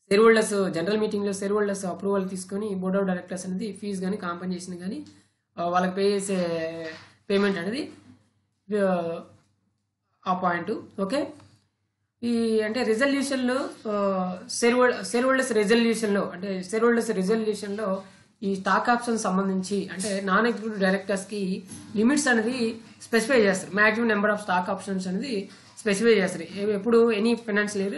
share holders general మీటింగ్లో share holders approval తీసుకొని board of directors అనేది fee కానీ కాంపెన్సేషన్ కానీ వాళ్ళకి పే చేసే పేమెంట్ అనేది ఆ పాయింట్. ఓకే, ఈ అంటే రిజల్యూషన్లో షేర్ హోల్డర్స్ రిజల్యూషన్లో ఈ స్టాక్ ఆప్షన్ సంబంధించి అంటే నాన్ ఎగ్జిక్యూటివ్ డైరెక్టర్స్కి లిమిట్స్ అనేది స్పెసిఫై చేస్తారు. Maximum number of stock options అనేది స్పెసిఫై చేస్తారు. ఎప్పుడు ఎనీ ఫైనాన్షియల్ ఇయర్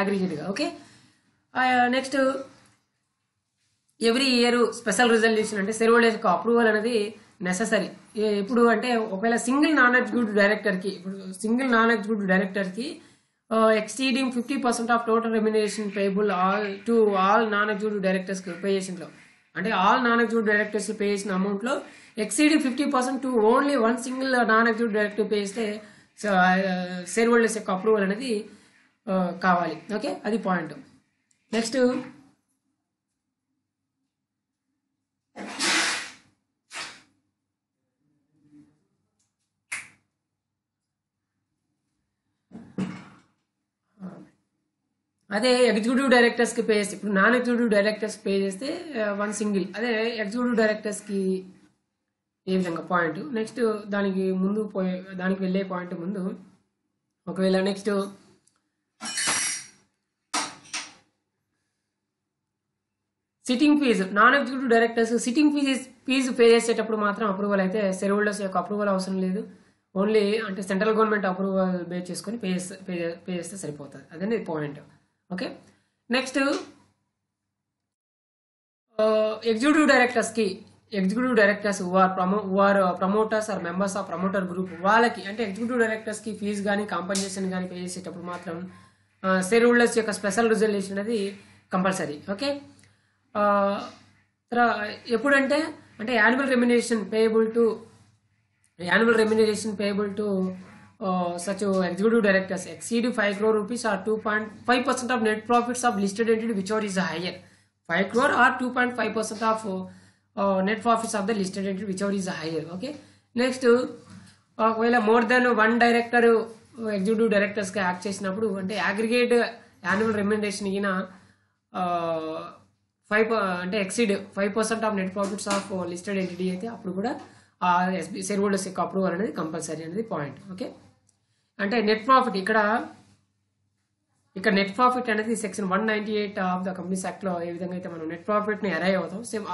అగ్రిగేట్గా okay. Next every year special resolution అంటే షేర్ హోల్డర్స్ యొక్క అప్రూవల్ అనేది నెససరీ. ఇప్పుడు అంటే ఒకవేళ సింగిల్ నాన్ ఎగ్జిక్యూటివ్ డైరెక్టర్కి exceeding 50% of total remuneration payable to all non-executive directors pay చేసినలో అంటే all non executive directors pay చేసిన అమౌంట్లో exceeding 50% to only one single non executive director pay చేస్తే షేర్ హోల్డర్స్ యొక్క అప్రూవల్ అనేది కావాలి. ఓకే, అది పాయింట్. నెక్స్ట్ అదే ఎగ్జిక్యూటివ్ డైరెక్టర్స్కి పే చేస్తే ఇప్పుడు నాన్ ఎగ్జిక్యూటివ్ డైరెక్టర్స్ పే చేస్తే వన్ సింగిల్, అదే ఎగ్జిక్యూటివ్ డైరెక్టర్స్కి ఏ విధంగా పాయింట్. నెక్స్ట్ దానికి వెళ్ళే పాయింట్ ముందు ఒకవేళ next sitting fee non executive directors sitting fee pay చేసేటప్పుడు మాత్రం అప్రూవల్ అయితే షేర్ హోల్డర్స్ యొక్క అప్రూవల్ అవసరం లేదు. ఓన్లీ అంటే సెంట్రల్ గవర్నమెంట్ అప్రూవల్ బేస్ చేసుకొని పే చేస్తే సరిపోతుంది. అదే point. Okay, next executive directors who are promoters or members of promoter group వాళ్ళకి అంటే ఎగ్జిక్యూటివ్ డైరెక్టర్స్కి ఫీజు కానీ కాంపెన్సేషన్ కానీ పే చేసేటప్పుడు మాత్రం షేర్ హోల్డర్స్ యొక్క స్పెషల్ రిజల్యూషన్ అనేది కంపల్సరీ. ఓకే, ఎప్పుడంటే అంటే annual remuneration payable to such executive directors exceed 5 crore rupees or 2.5% of net profits of listed entity whichever is higher. 5 crore or 2.5% of net profits of the listed entity whichever is higher. Okay, next ఒకవేళ more than one director executive డైరెక్టర్స్గా act చేసినప్పుడు అంటే aggregate annual remuneration ఈయన 5 అంటే exceed 5% of net profits of listed entity అయితే అప్పుడు కూడా share holders యొక్క అప్రూవల్ అనేది కంపల్సరీ అనేది పాయింట్. ఓకే, అంటే నెట్ ప్రాఫిట్ ఇక్కడ నెట్ ప్రాఫిట్ అనేది సెక్షన్ 198 ఆఫ్ ద కంపెనీస్ యాక్ట్లో ఏ విధంగా అయితే మనం నెట్ ప్రాఫిట్ని అరైవ్ అవుతాం సేమ్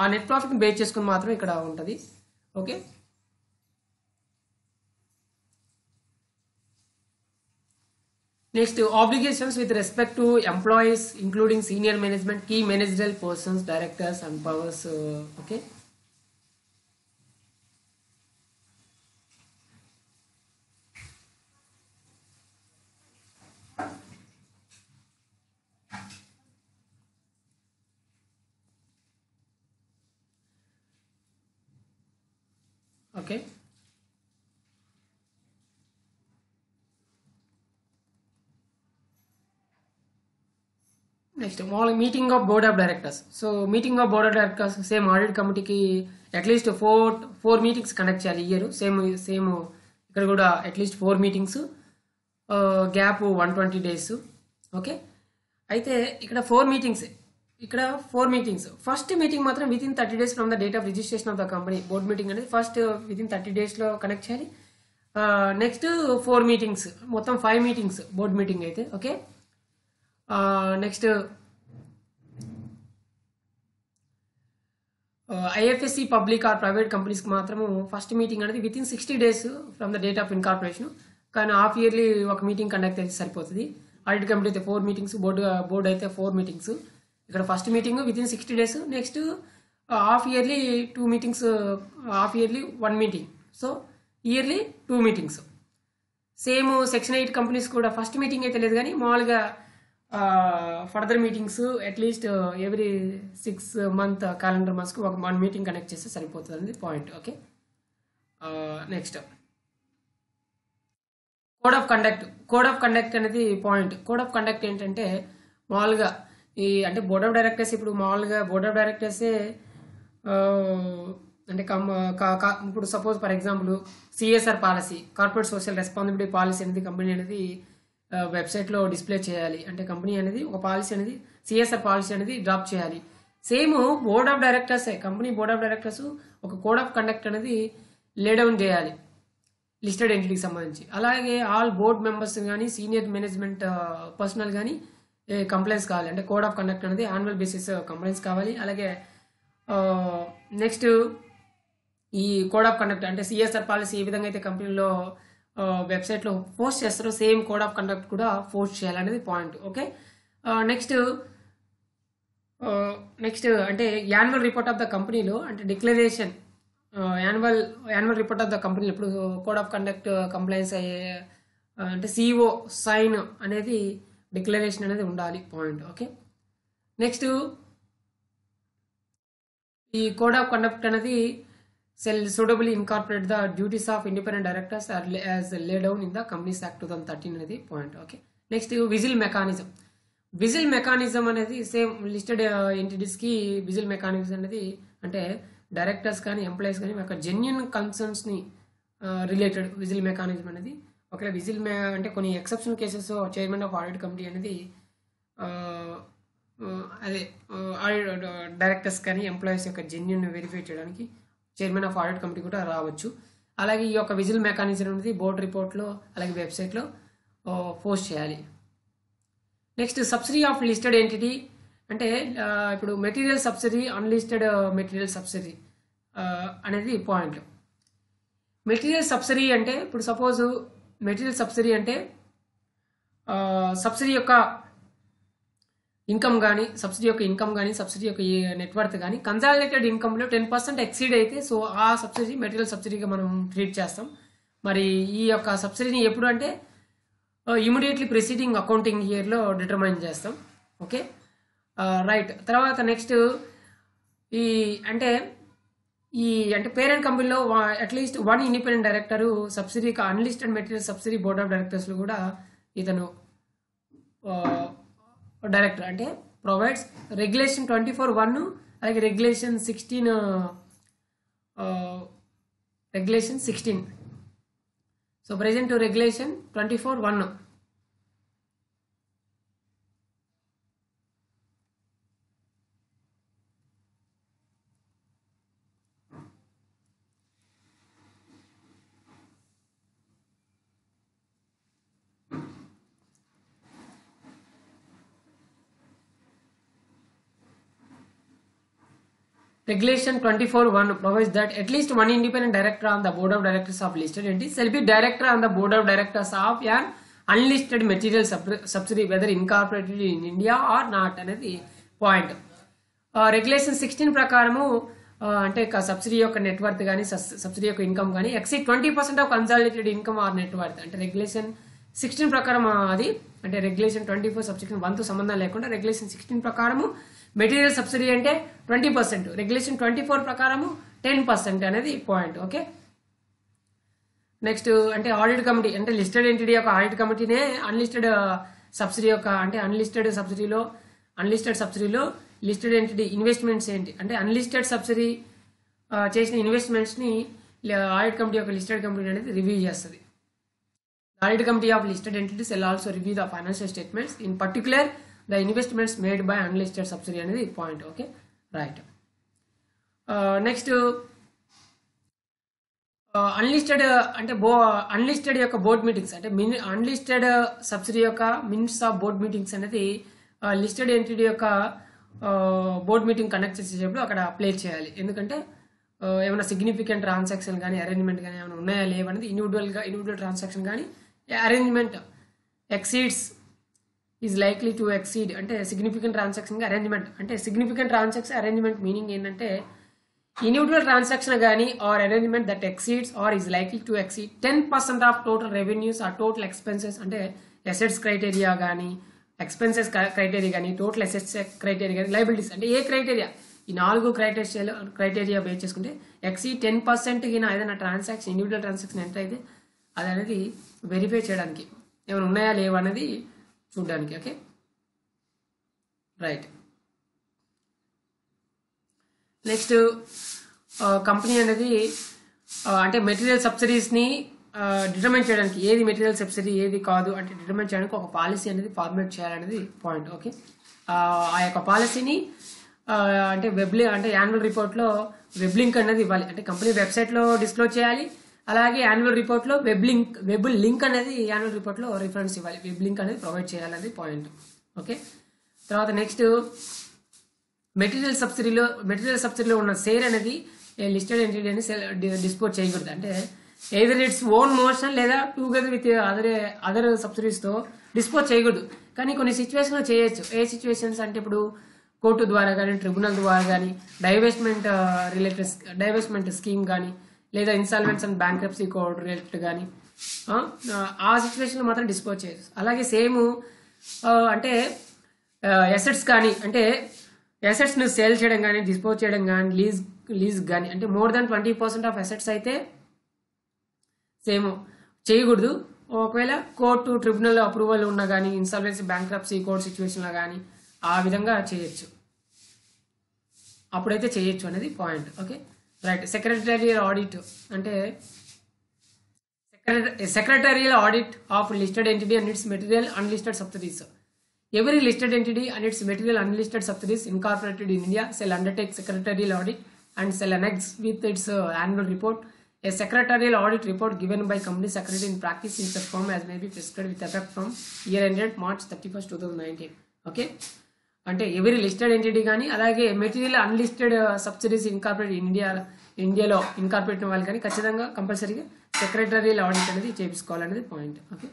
ఆ నెట్ ప్రాఫిట్ని బేస్ చేసుకుని మాత్రం ఇక్కడ ఉంటుంది. Okay, next obligations with respect to employees including senior management, key managerial persons, directors and powers. Okay, okay, next meeting of board of directors. So meeting of board of directors same audit కమిటీకి at least four meetings conduct చేయాలి year. Same ఇక్కడ కూడా at least 4 meetings, gap 120 days. Okay, అయితే ఇక్కడ 4 meetings. First meeting మాత్రం within 30 days from the date of registration of the company. Board meeting అనేది first within 30 daysలో connect చేయాలి. Next 4 meetings, మొత్తం 5 మీటింగ్స్ బోర్డ్ మీటింగ్ అయితే. Okay, next IFSC public or private కంపెనీస్కి మాత్రము first meeting అనేది within 60 days from the date of incorporation. కానీ half yearly ఒక మీటింగ్ కండక్ట్ అయితే సరిపోతుంది. ఆడిట్ కమిటీ అయితే 4 మీటింగ్స్, బోర్డు అయితే 4 మీటింగ్స్. ఇక్కడ first meeting with in 60 days, next half yearly 2 meetings, half yearly 1 meeting, so yearly 2 meetings. Same section 8 companies కూడా first meeting అయితే లేదు, కానీ మామూలుగా further meetings at least every 6 month calendar మంత్స్కి ఒక 1 మీటింగ్ కనెక్ట్ చేస్తే సరిపోతుంది అనేది point. Okay, next code of conduct అనేది పాయింట్. కోడ్ ఆఫ్ కండక్ట్ ఏంటంటే మామూలుగా అంటే బోర్డ్ ఆఫ్ డైరెక్టర్స్, ఇప్పుడు మామూలుగా బోర్డ్ ఆఫ్ డైరెక్టర్సే అంటే ఇప్పుడు suppose for example CSR policy, corporate social responsibility policy అనేది కంపెనీ అనేది వెబ్సైట్లో డిస్ప్లే చేయాలి. అంటే కంపెనీ అనేది ఒక పాలసీ అనేది సిఎస్ఆర్ పాలసీ అనేది డ్రాప్ చేయాలి. సేమ్ బోర్డ్ ఆఫ్ డైరెక్టర్సే, కంపెనీ బోర్డ్ ఆఫ్ డైరెక్టర్స్ ఒక కోడ్ ఆఫ్ కండక్ట్ అనేది లేడౌన్ చేయాలి లిస్టెడ్ ఎంటిటీకి సంబంధించి. అలాగే ఆల్ బోర్డ్ మెంబర్స్ కానీ సీనియర్ మేనేజ్మెంట్ పర్సనల్ కానీ కంప్లైంట్స్ కావాలి. అంటే కోడ్ ఆఫ్ కండక్ట్ అనేది యాన్యువల్ బేసిస్ కంప్లైంట్స్ కావాలి. అలాగే నెక్స్ట్ ఈ కోడ్ ఆఫ్ కండక్ట్ అంటే సిఎస్ఆర్ పాలసీ ఏ విధంగా అయితే కంపెనీలో వెబ్సైట్లో పోస్ట్ చేస్తారో సేమ్ కోడ్ ఆఫ్ కండక్ట్ కూడా పోస్ట్ చేయాలనేది పాయింట్. ఓకే, నెక్స్ట్ అంటే యాన్యువల్ రిపోర్ట్ ఆఫ్ ద కంపెనీలో అంటే declaration annual report of the company ఇప్పుడు కోడ్ ఆఫ్ కండక్ట్ కంప్లైంట్స్ అయ్యే అంటే సిఓ సైన్ అనేది డిక్లరేషన్ అనేది ఉండాలి పాయింట్. ఓకే, నెక్స్ట్ ఈ కోడ్ ఆఫ్ కండక్ట్ అనేది suitably incorporate the duties of independent directors as laid down in the Companies Act 2013 అనేది point. Okay, next whistle mechanism అనేది same listed ఎంటిటీస్కి whistle mechanism అనేది అంటే directors కానీ employees కానీ ఒక genuine కన్సర్న్స్ని related whistle mechanism అనేది. ఒకవేళ అంటే కొన్ని exceptional cases chairman of audit committee అనేది అదే డైరెక్టర్స్ కానీ ఎంప్లాయీస్ యొక్క జెన్యున్ వెరిఫై చేయడానికి చైర్మన్ ఆఫ్ ఆడిట్ కమిటీ కూడా రావచ్చు. అలాగే ఈ యొక్క విజిల్ మెకానిజం అనేది బోర్డ్ రిపోర్ట్లో అలాగే వెబ్సైట్లో పోస్ట్ చేయాలి. Next subsidy of listed entity అంటే ఇప్పుడు material subsidy, unlisted material subsidy అనేది పాయింట్. మెటీరియల్ సబ్సిడీ అంటే ఇప్పుడు సపోజ్ మెటీరియల్ సబ్సిడీ అంటే సబ్సిడీ యొక్క ఇన్కమ్ కానీ సబ్సిడీ యొక్క నెట్వర్త్ కానీ కన్సాలిడేటెడ్ ఇన్కమ్లో 10% ఎక్సీడ్ అయితే సో ఆ సబ్సిడీ మెటీరియల్ సబ్సిడీగా మనం ట్రీట్ చేస్తాం. మరి ఈ యొక్క సబ్సిడీని ఎప్పుడు అంటే ఇమీడియట్లీ ప్రిసీడింగ్ అకౌంటింగ్ ఇయర్లో డిటర్మైన్ చేస్తాం. Okay, right. తర్వాత నెక్స్ట్ అంటే పేరెంట్ కంపెనీలో at least 1 independent director subsidy unlisted material subsidy board of డైరెక్టర్స్లో కూడా ఇతను డైరెక్టర్ అంటే ప్రొవైడ్స్ రెగ్యులేషన్ 24(1) అలాగే regulation 16 so present regulation 24(1). Regulation 24(1) provides that at least 1 independent director on the board of directors of listed entities shall be director on the board of directors of an unlisted material subsidiary whether incorporated in India or not అనేది point. Regulation 16 ప్రకారము అంటే subsidy యొక్క net worth కానీ subsidy యొక్క income కానీ exceed 20% of consolidated income or net worth అంటే regulation 16 ప్రకారం అది అంటే రెగ్యులేషన్ 24 సబ్సెక్షన్ 1తో సంబంధం లేకుండా రెగ్యులేషన్ 16 ప్రకారము మెటీరియల్ సబ్సిడీ అంటే 20%, రెగ్యులేషన్ 24 ప్రకారము 10% అనేది పాయింట్. ఓకే, నెక్స్ట్ అంటే ఆడిట్ కమిటీ అంటే లిస్టెడ్ ఎంటిటీ యొక్క ఆడిట్ కమిటీనే అన్లిస్టెడ్ సబ్సిడీ యొక్క అంటే అన్లిస్టెడ్ సబ్సిడీలో లిస్టెడ్ ఎంటిటీ ఇన్వెస్ట్మెంట్స్ ఏంటి అంటే అన్లిస్టెడ్ సబ్సిడీ చేసిన ఇన్వెస్ట్మెంట్స్ని ఆడిట్ కమిటీ యొక్క లిస్టెడ్ కమిటీ అనేది రివ్యూ చేస్తుంది. Audit committee of listed entities will also review the financial statements. In particular, the investments made by unlisted subsidy అనేది point. Okay right. Next unlisted అంటే unlisted యొక్క board meetings అంటే unlisted subsidy యొక్క minutes of board meetings అనేది listed entity యొక్క board meeting conduct చేసేటప్పుడు అక్కడ play చేయాలి. ఎందుకంటే ఏమైనా సిగ్నిఫికెంట్ ట్రాన్సాక్షన్ కానీ అరేంజ్మెంట్ కానీ ఏమైనా ఉన్నాయా లేవనేది ఇండివిజువల్ ట్రాన్సాక్షన్ కానీ arrangement exceeds is likely to exceed అంటే సిగ్నిఫికెంట్ ట్రాన్సాక్షన్ అరేంజ్మెంట్ అంటే సిగ్నిఫికెంట్ ట్రాన్సాక్షన్ అరేంజ్మెంట్ మీనింగ్ ఏంటంటే individual transaction gani or arrangement that exceeds or is likely to exceed 10% of total revenues or total expenses అంటే assets criteria gani expenses criteria gani total assets criteria gani liabilities అంటే ఏ criteria ఈ 4 criteria base చేసుకుంటే exceed 10% గిన ఏదైనా transaction individual transaction ఎంత అయితే అది అనేది వెరిఫై చేయడానికి ఏమైనా ఉన్నాయా లేవా అనేది చూడడానికి. Okay right. నెక్స్ట్ కంపెనీ అనేది అంటే మెటీరియల్ సబ్సిడీస్ని డిటర్మైన్ చేయడానికి ఏది మెటీరియల్ సబ్సిడీ ఏది కాదు అంటే డిటర్మైన్ చేయడానికి ఒక పాలసీ అనేది ఫార్మేట్ చేయాలనేది పాయింట్. ఓకే ఆ యొక్క పాలసీని అంటే అంటే యాన్యువల్ రిపోర్ట్లో వెబ్ లింక్ అనేది ఇవ్వాలి. అంటే కంపెనీ వెబ్సైట్లో డిస్క్లోజ్ చేయాలి. అలాగే యాన్యువల్ రిపోర్ట్లో వెబ్ లింక్ అనేది యాన్యువల్ రిపోర్ట్లో రిఫరెన్స్ ఇవ్వాలి. వెబ్ లింక్ అనేది ప్రొవైడ్ చేయాలనేది పాయింట్. ఓకే తర్వాత నెక్స్ట్ మెటీరియల్ సబ్సిడీలో ఉన్న షేర్ అనేది లిస్టెడ్ ఎంటిటీ అని డిస్పోజ్ చేయకూడదు. అంటే ఎయిదర్ ఇట్స్ ఓన్ మోషన్ లేదా టుగెదర్ విత్ అదర్ సబ్సిడీస్తో డిస్పోజ్ చేయకూడదు. కానీ కొన్ని సిచ్యువేషన్లో చేయొచ్చు. ఏ సిచ్యువేషన్స్ అంటే ఇప్పుడు కోర్టు ద్వారా కానీ ట్రిబ్యునల్ ద్వారా కానీ డైవర్స్మెంట్ స్కీమ్ కానీ లేదా insolvency and bankruptcy code related కానీ ఆ సిచ్యువేషన్లో మాత్రం డిస్పోజ్ చేయొచ్చు. అలాగే సేమ్ అంటే అసెట్స్ కానీ అంటే అసెట్స్ ను సేల్ చేయడం కానీ డిస్పోజ్ చేయడం కానీ లీజ్ కానీ అంటే మోర్ దాన్ 20% ఆఫ్ అసెట్స్ అయితే సేమ్ చేయకూడదు. ఒకవేళ కోర్టు ట్రిబ్యునల్ అప్రూవల్ ఉన్నా కానీ ఇన్సాల్వెన్సీ బ్యాంక్రప్సీ కోర్ట్ సిచ్యువేషన్లో కానీ ఆ విధంగా చేయొచ్చు, అప్పుడైతే చేయొచ్చు అనేది point. Okay right. Secretarial audit అంటే secretarial audit of listed entity and its material unlisted subsidies. Every listed entity and its material unlisted subsidiaries incorporated in India shall undertake secretarial audit and shall annex with its annual report a secretarial audit report given by company secretary in practice in such form as may be prescribed with effect from year ended March 31st, 2019. Okay అంటే every listed entity కానీ అలాగే material unlisted subsidies incorporate ఇండియాలో incorporate వాళ్ళు కానీ ఖచ్చితంగా కంపల్సరీగా secretarial audit అనేది చేయించుకోవాలనేది point. Okay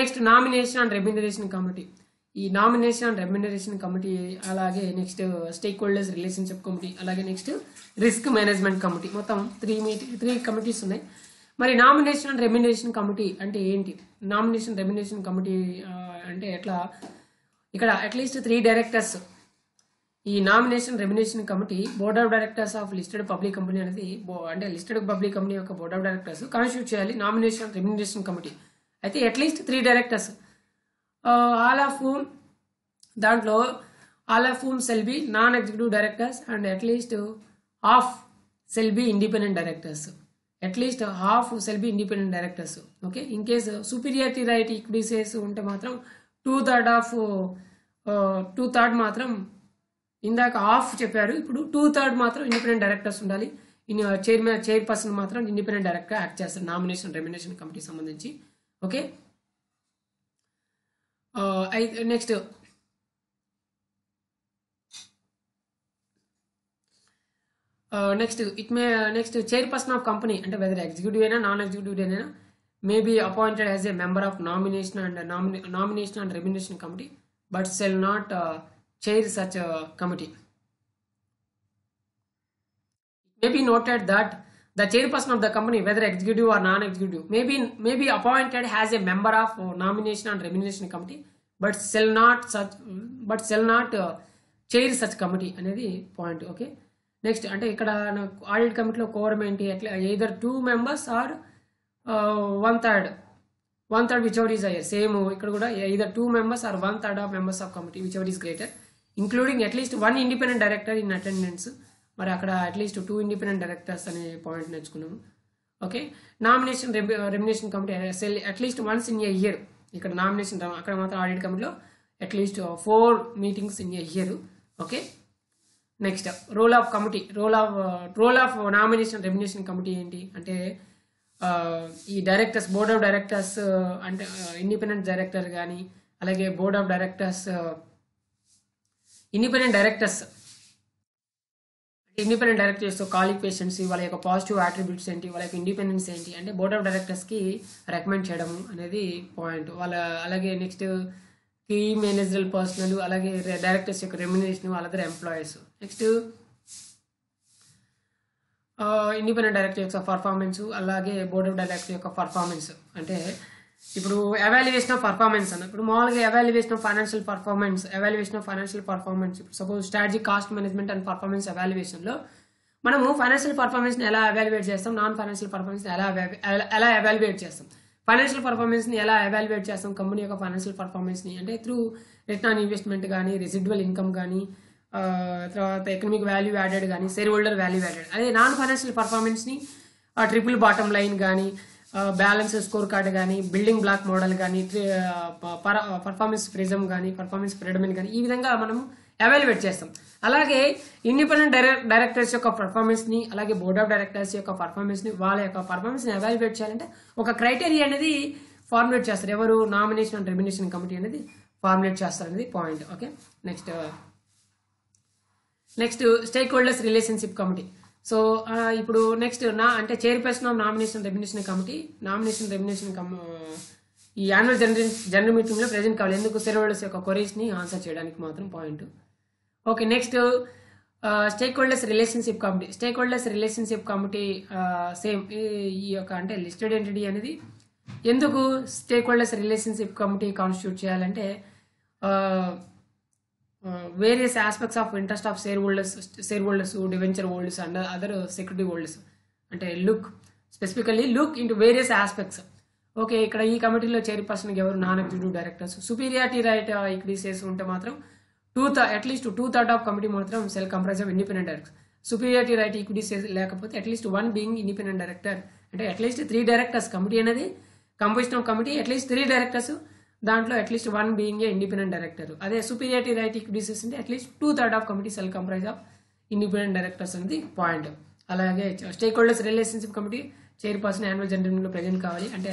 next nomination and remuneration committee. ఈ నామినేషన్ అండ్ రెమ్యునరేషన్ కమిటీ అలాగే next stake holders relationship committee అలాగే నెక్స్ట్ రిస్క్ మేనేజ్మెంట్ కమిటీ మొత్తం త్రీ కమిటీస్ ఉన్నాయి. మరి నామినేషన్ అండ్ రెమ్యునరేషన్ కమిటీ అంటే ఏంటి? నామినేషన్ రెమ్యునరేషన్ కమిటీ అంటే ఎట్లా ఇక్కడ అట్లీస్ట్ 3 డైరెక్టర్స్ ఈ nomination remuneration committee board of directors of listed public company అనేది అంటే లిస్టెడ్ పబ్లిక్ కంపెనీ యొక్క బోర్డ్ ఆఫ్ డైరెక్టర్స్ కాన్స్టిట్యూట్ చేయాలి నామినేషన్ అండ్ రెమ్యునరేషన్ కమిటీ. అయితే at least 3 directors all of whom shall be non-executive directors and at least half shall be independent directors. At least half shall be independent directors. Okay, in case superiority right equities unte matram 2/3 matram indaka half chepparu ippudu 2/3 matram independent directors undali. Chairperson మాత్రం independent director act చేస్తారు nomination remuneration committee సంబంధించి. Okay next chairperson of company అంటే weather executive అయినా non executive అయినా may be appointed as a member of nomination and remuneration committee but shall not chair such committee. May be noted that the chairperson of the company, whether executive or non-executive, may be appointed as a member of nomination and remuneration committee, but shall not chair such committee అనేది point. Okay next అంటే ఇక్కడ audit కమిటీలో quorum ఏంటి? అట్లా either 2 members or 1/3 whichever is higher. Same ఇక్కడ కూడా either 2 members or 1/3 of members of committee whichever is greater, including at least 1 independent director in attendance. మరి అక్కడ అట్లీస్ట్ 2 ఇండిపెండెంట్ డైరెక్టర్స్ అనే పాయింట్ నేర్చుకున్నాము. Okay nomination remuneration committee at least once in a year. ఇక్కడ nomination అక్కడ మాత్రం audit కమిటీలో at least 4 meetings in a year. Okay, next role of committee, role of nomination remuneration committee ఏంటి అంటే ఈ డైరెక్టర్స్, బోర్డ్ ఆఫ్ డైరెక్టర్స్ అంటే independent director కానీ, అలాగే board of directors, independent directors qualifications, వాళ్ళ యొక్క పాజిటివ్ అట్రిబ్యూట్స్ ఏంటి, వాళ్ళ యొక్క ఇండిపెండెన్స్ ఏంటి అంటే బోర్డ్ ఆఫ్ డైరెక్టర్స్కి రికమెండ్ చేయడం అనేది పాయింట్. అలాగే నెక్స్ట్ కీ మేనేజరల్ పర్సనల్, అలాగే డైరెక్టర్స్ యొక్క రెమ్యునరేషన్, వాళ్ళ దగ్గర ఎంప్లాయీస్. నెక్స్ట్ ఇండిపెండెంట్ డైరెక్టర్ యొక్క పర్ఫార్మెన్స్, అలాగే బోర్డ్ ఆఫ్ డైరెక్టర్ యొక్క పర్ఫార్మెన్స్. అంటే ఇప్పుడు ఎవాల్యుయేషన్ ఆఫ్ పర్ఫార్మెన్స్ అన్న, ఇప్పుడు మామూలుగా ఎవాల్యుయేషన్ ఆఫ్ ఫైనాన్షియల్ పర్ఫార్మెన్స్, ఇప్పుడు suppose strategy, cost management and performance ఎవాల్యుయేషన్లో మనము ఫైనాన్షియల్ పర్ఫార్మెన్స్ని ఎలా ఎవాల్యుయేట్ చేస్తాం, నాన్ ఫైనాన్షియల్ పర్ఫార్మెన్స్ని ఎలా ఎవాల్యుయేట్ చేస్తాం, ఫైనాన్షియల్ పర్ఫార్మెన్స్ని ఎలా ఎవాల్యుయేట్ చేస్తాం, కంపెనీ యొక్క ఫైనాన్షియల్ పర్ఫార్మెన్స్ని అంటే త్రూ రిటర్న్ ఆన్ ఇన్వెస్ట్మెంట్ కానీ, రెసిడ్యువల్ ఇన్కమ్ కానీ, తర్వాత ఎకనామిక్ వాల్యూ యాడెడ్ కానీ, షేర్ హోల్డర్ వాల్యూ యాడెడ్. అదే నాన్ ఫైనాన్షియల్ పర్ఫార్మెన్స్ని ట్రిపుల్ బాటమ్ లైన్ కానీ, బ్యాలెన్స్ స్కోర్ కార్డ్ కానీ, బిల్డింగ్ బ్లాక్ మోడల్ కానీ, పర్ఫార్మెన్స్ ప్రిజమ్ కానీ, పర్ఫార్మెన్స్ పిరమిడ్ కానీ, ఈ విధంగా మనం ఎవాల్యుయేట్ చేస్తాం. అలాగే ఇండిపెండెంట్ డైరెక్టర్స్ యొక్క పర్ఫార్మెన్స్ని, అలాగే బోర్డ్ ఆఫ్ డైరెక్టర్స్ యొక్క పర్ఫార్మెన్స్ని, వాళ్ళ యొక్క పర్ఫార్మెన్స్ని ఎవాల్యుయేట్ చేయాలంటే ఒక క్రైటీరియా అనేది ఫార్ములేట్ చేస్తారు. ఎవరు? నామినేషన్ అండ్ రెమ్యునేషన్ కమిటీ అనేది ఫార్ములేట్ చేస్తారు అనేది point. Okay, next stake holders relationship committee. So ఇప్పుడు నెక్స్ట్ అంటే chairperson of nomination remuneration committee, ఈ యాన్యువల్ జనరల్ మీటింగ్లో ప్రెజెంట్ కావాలి. ఎందుకు? షేర్ హోల్డర్స్ యొక్క క్వరీస్ని ఆన్సర్ చేయడానికి మాత్రం point. Okay, next stake holders relationship committee. Same ఈ యొక్క అంటే లిస్టెడ్ ఎంటిటీ అనేది ఎందుకు stake holders relationship committee constitute చేయాలంటే various aspects of interest of share holders, డివెంచర్ holders and other security holders. అంటే specifically look into various aspects. Okay, ఇక్కడ ఈ కమిటీలో చైర్పర్సన్కి ఎవరు? Non executive directors. Superiority right equities ఉంటే మాత్రం అట్లీస్ట్ 2/3 ఆఫ్ కమిటీ మాత్రం shall comprise of independent directors. Superiority right equities లేకపోతే అట్లీస్ట్ 1 బీయింగ్ ఇండిపెండెంట్ డైరెక్టర్, అంటే అట్లీస్ట్ 3 డైరెక్టర్స్. కమిటీ అనేది composition of committee at least 3 directors, దాంట్లో at least 1 being a independent director. అదే superiority right equities అంటే at least 2/3 of committee shall comprise of independent directors అనేది point. అలాగే stake holders relationship committee chairperson annual general మీటింగ్లో present కావాలి, అంటే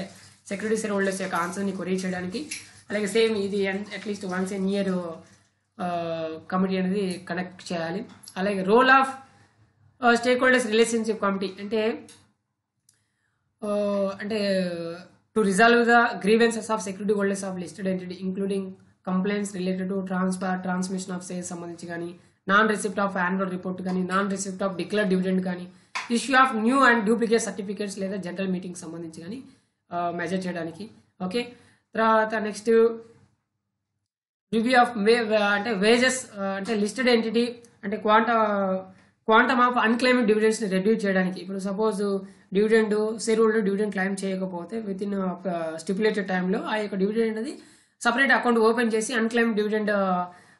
security share holders యొక్క ఆన్సర్ని క్వరీ చేయడానికి. అలాగే సేమ్ ఇది at least once in year committee అనేది కనెక్ట్ చేయాలి. అలాగే role of stake holders relationship committee అంటే to resolve the grievances of security holders of listed entity including complaints related to transmission of sales సంబంధించి కానీ, non receipt of annual report కానీ, non receipt of declare dividend కానీ, issue of new and duplicate certificates లేదా general meeting సంబంధించి కానీ measure చేయడానికి. Okay, తర్వాత next review of అంటే వేజెస్ అంటే లిస్టెడ్ ఎంటిటీ అంటే క్వాంటమ్ ఆఫ్ అన్క్లైమ్డ్ డివిడెండ్స్ని రెడ్యూస్ చేయడానికి. ఇప్పుడు suppose share holder dividend claim చేయకపోతే విత్ ఇన్ స్టిపులేటెడ్ టైంలో ఆ యొక్క డివిడెండ్ అనేది సపరేట్ అకౌంట్ ఓపెన్ చేసి అన్క్లైమ్డ్ డివిడెండ్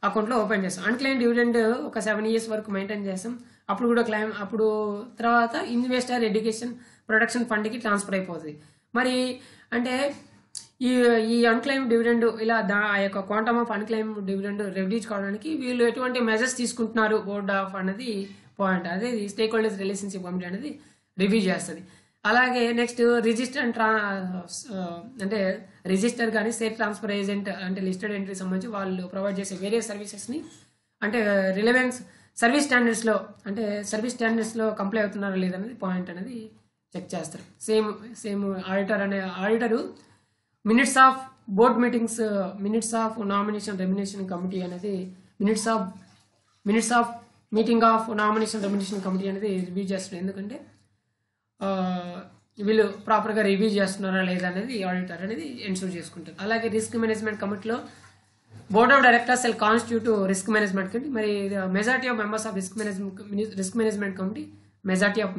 అకౌంట్లో ఓపెన్ చేస్తాం. అన్క్లైమ్ డివిడెండ్ ఒక 7 years వరకు మెయింటైన్ చేస్తాం. అప్పుడు కూడా అప్పుడు తర్వాత ఇన్వెస్టర్ ఎడ్యుకేషన్ ప్రొటెక్షన్ ఫండ్కి ట్రాన్స్ఫర్ అయిపోతుంది. మరి అంటే ఈ అన్క్లైమ్ డివిడెండ్ ఇలా ఆ యొక్క quantum of unclaim dividend reduce కావడానికి వీళ్ళు ఎటువంటి మెజర్స్ తీసుకుంటున్నారు బోర్డ్ ఆఫ్ అనేది పాయింట్. అదే స్టేక్ హోల్డర్స్ రిలేషన్షిప్ కమిటీ అనేది రివ్యూ చేస్తుంది. అలాగే నెక్స్ట్ రిజిస్టర్ కానీ షేర్ ట్రాన్స్ఫర్ ఏజెంట్ అంటే లిస్టెడ్ ఎంట్రీ సంబంధించి వాళ్ళు ప్రొవైడ్ చేసే వేరియస్ సర్వీసెస్ని అంటే రిలవెన్స్ సర్వీస్ స్టాండర్డ్స్లో కంప్లై అవుతున్నారా లేదనేది పాయింట్ అనేది చెక్ చేస్తారు. Same auditor minutes of board meetings, minutes of nomination remuneration committee అనేది minutes of meeting of nomination remuneration committee అనేది రివ్యూ చేస్తారు. ఎందుకంటే వీళ్ళు ప్రాపర్గా రివ్యూ చేస్తున్నారా లేదా అనేది ఆడిటర్ అనేది ఎన్షూర్ చేసుకుంటారు. అలాగే రిస్క్ మేనేజ్మెంట్ కమిటీలో board of directors shall constitute risk management committee. మరి majority of members of risk management committee, majority of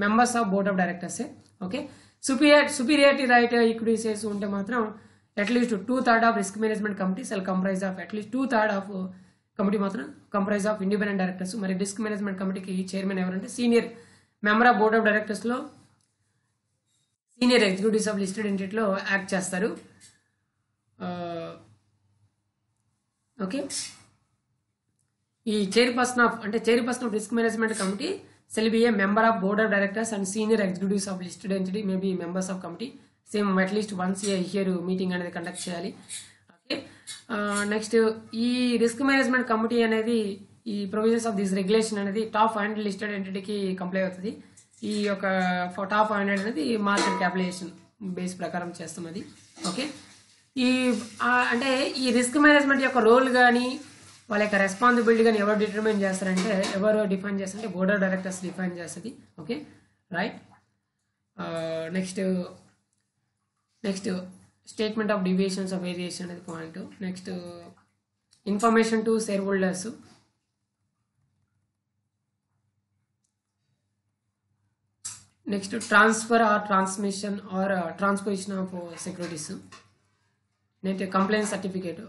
members of board of డైరెక్టర్సే. ఓకే, సుపీరియారిటీ రైట్ ఈక్విటీస్ ఉంటే మాత్రం at least 2/3 of risk management committee shall comprise of at least 2/3 of committee మాత్రం comprise of independent directors. మరి risk management కమిటీకి chairman ఎవరంటే senior member of board of డైరెక్టర్స్లో senior executives of listed ఎంటిటీలో act చేస్తారు. Okay. ఈ chairperson of risk management committee shall be a member of board of directors and senior executives of listed entity may be members of committee. Same at least once A year meeting అనేది conduct చేయాలి. Okay. Next ఈ risk management committee అనేది ఈ provisions of this regulation అనేది top 500 listed ఎంటిటీకి comply అవుతుంది. ఈ యొక్క top 500 అనేది మార్కెట్ క్యాపిటలైజేషన్ బేస్ ప్రకారం చేస్తాం అది. ఓకే. ఈ అంటే ఈ రిస్క్ మేనేజ్మెంట్ యొక్క రోల్ కానీ వాళ్ళ యొక్క రెస్పాన్సిబిలిటీ కానీ ఎవరు డిటర్మైన్ చేస్తారంటే ఎవరు డిఫైన్ చేస్తారంటే బోర్డ్ ఆఫ్ డైరెక్టర్స్ డిఫైన్ చేస్తుంది. Okay right. Next statement of deviations of variation అనేది point. Next information to share holders. Next transfer or transmission or transposition of securities. Next complaint certificate.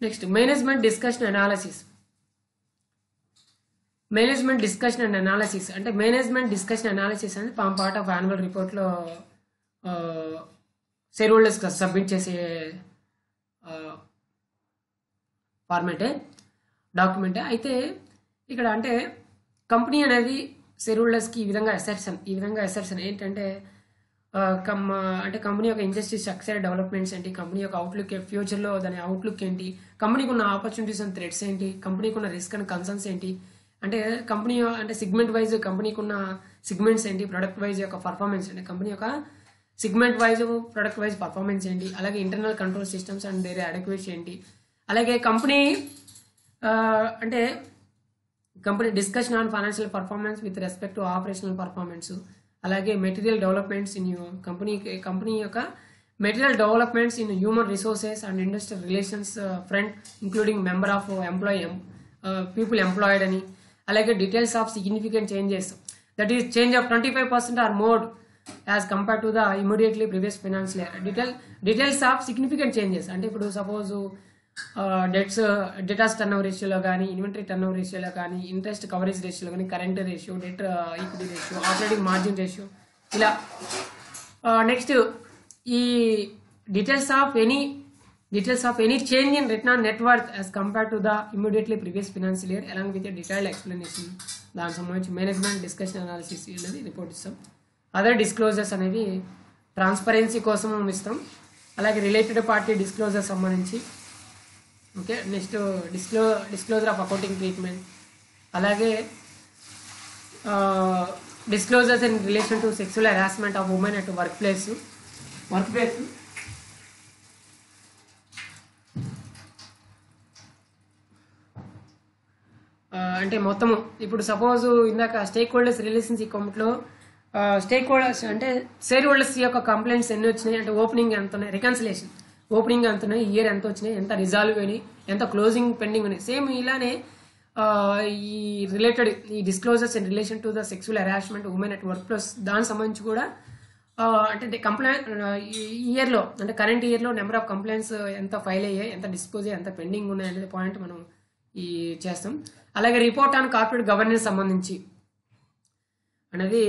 Next management discussion analysis. అంటే management discussion analysis అనేది part of annual రిపోర్ట్లో share holders submit చేసే ఫార్మేటే డాక్యుమెంటే. అయితే ఇక్కడ అంటే company అనేది share హోల్డర్స్కి ఈ విధంగా అసెట్స్ ఏంటంటే అంటే కంపెనీ యొక్క ఇండస్ట్రీ స్ట్రక్చర్ డెవలప్మెంట్స్ ఏంటి, కంపెనీ యొక్క అవుట్లుక్ ఫ్యూచర్లో దాని అవుట్లుక్ ఏంటి, కంపెనీకి ఉన్న ఆపర్చునిటీస్ అండ్ థ్రెట్స్ ఏంటి, కంపెనీకి ఉన్న రిస్క్ అండ్ కన్సర్న్స్ ఏంటి, అంటే కంపెనీ అంటే సిగ్మెంట్ వైజ్ కంపెనీకి ఉన్న సిగ్మెంట్స్ ఏంటి, ప్రొడక్ట్ వైజ్ యొక్క పర్ఫార్మెన్స్ ఏంటి, కంపెనీ యొక్క segment wise product wise performance ఏంటి, అలాగే internal control systems and their adequacy ఏంటి, అలాగే కంపెనీ అంటే company discussion on financial performance with respect to operational performance, అలాగే మెటీరియల్ డెవలప్మెంట్స్ ఇన్ కంపెనీ యొక్క material developments in human resources and industrial relations front including member of people employed అని, అలాగే details of significant changes that is change of 25% are more as compare to the immediately previous financial year. Details of significant changes అంటే ఇప్పుడు suppose datas turnover రేషియోలో కానీ, inventory turnover రేషియోలో కానీ, interest coverage రేషియోలో కానీ, current ratio, debt equity ratio, operating margin ratio ఇలా. Next ఈ details of any change in return on net worth as compare to the immediately previous financial year along with detailed explanation. దానికి సంబంధించి management discussion analysis అనేది report ఇస్తాం. Other disclosures అనేవి transparency కోసం ఇస్తాం, అలాగే రిలేటెడ్ పార్టీ డిస్క్లోజర్ సంబంధించి. Okay. Next disclosure of accounting treatment, అలాగే disclosures in relation to sexual harassment of women at work place. అంటే మొత్తము ఇప్పుడు సపోజ్ ఇందాక స్టేక్ హోల్డర్స్ రిలేషన్షిప్ కమిటీలో స్టేక్ హోల్డర్స్ అంటే షేర్ హోల్డర్స్ యొక్క కంప్లైంట్స్ ఎన్ని వచ్చినాయి, అంటే ఓపెనింగ్ ఎంత ఉన్నాయి, రికన్సిలేషన్ ఓపెనింగ్ ఎంత ఉన్నాయి, ఇయర్ ఎంత వచ్చినాయి, ఎంత రిజాల్వ్ అయినాయి, ఎంత క్లోజింగ్ పెండింగ్ ఉన్నాయి. సేమ్ ఇలానే ఈ రిలేటెడ్ ఈ disclosures in relation to the sexual harassment women at work place దానికి సంబంధించి కూడా అంటే కంప్లైంట్ ఇయర్లో అంటే కరెంట్ ఇయర్లో నెంబర్ ఆఫ్ కంప్లైంట్స్ ఎంత ఫైల్ అయ్యాయి, ఎంత డిస్పోజ్ అయ్యాయి, ఎంత పెండింగ్ ఉన్నాయి అనేది పాయింట్ మనం ఈ చేస్తాం. అలాగే రిపోర్ట్ ఆన్ కార్పొరేట్ గవర్నెన్స్ సంబంధించి అనేది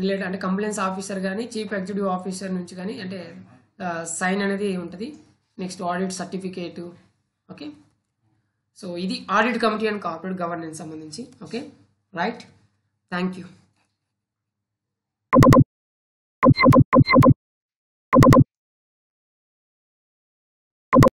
రిలేటెడ్ అంటే కంప్లైంట్స్ ఆఫీసర్ కానీ చీఫ్ ఎగ్జిక్యూటివ్ ఆఫీసర్ నుంచి కానీ అంటే సైన్ అనేది ఉంటుంది. Next audit certificate. Okay. So ఇది audit committee and corporate governance సంబంధించి. Okay right. Thank you.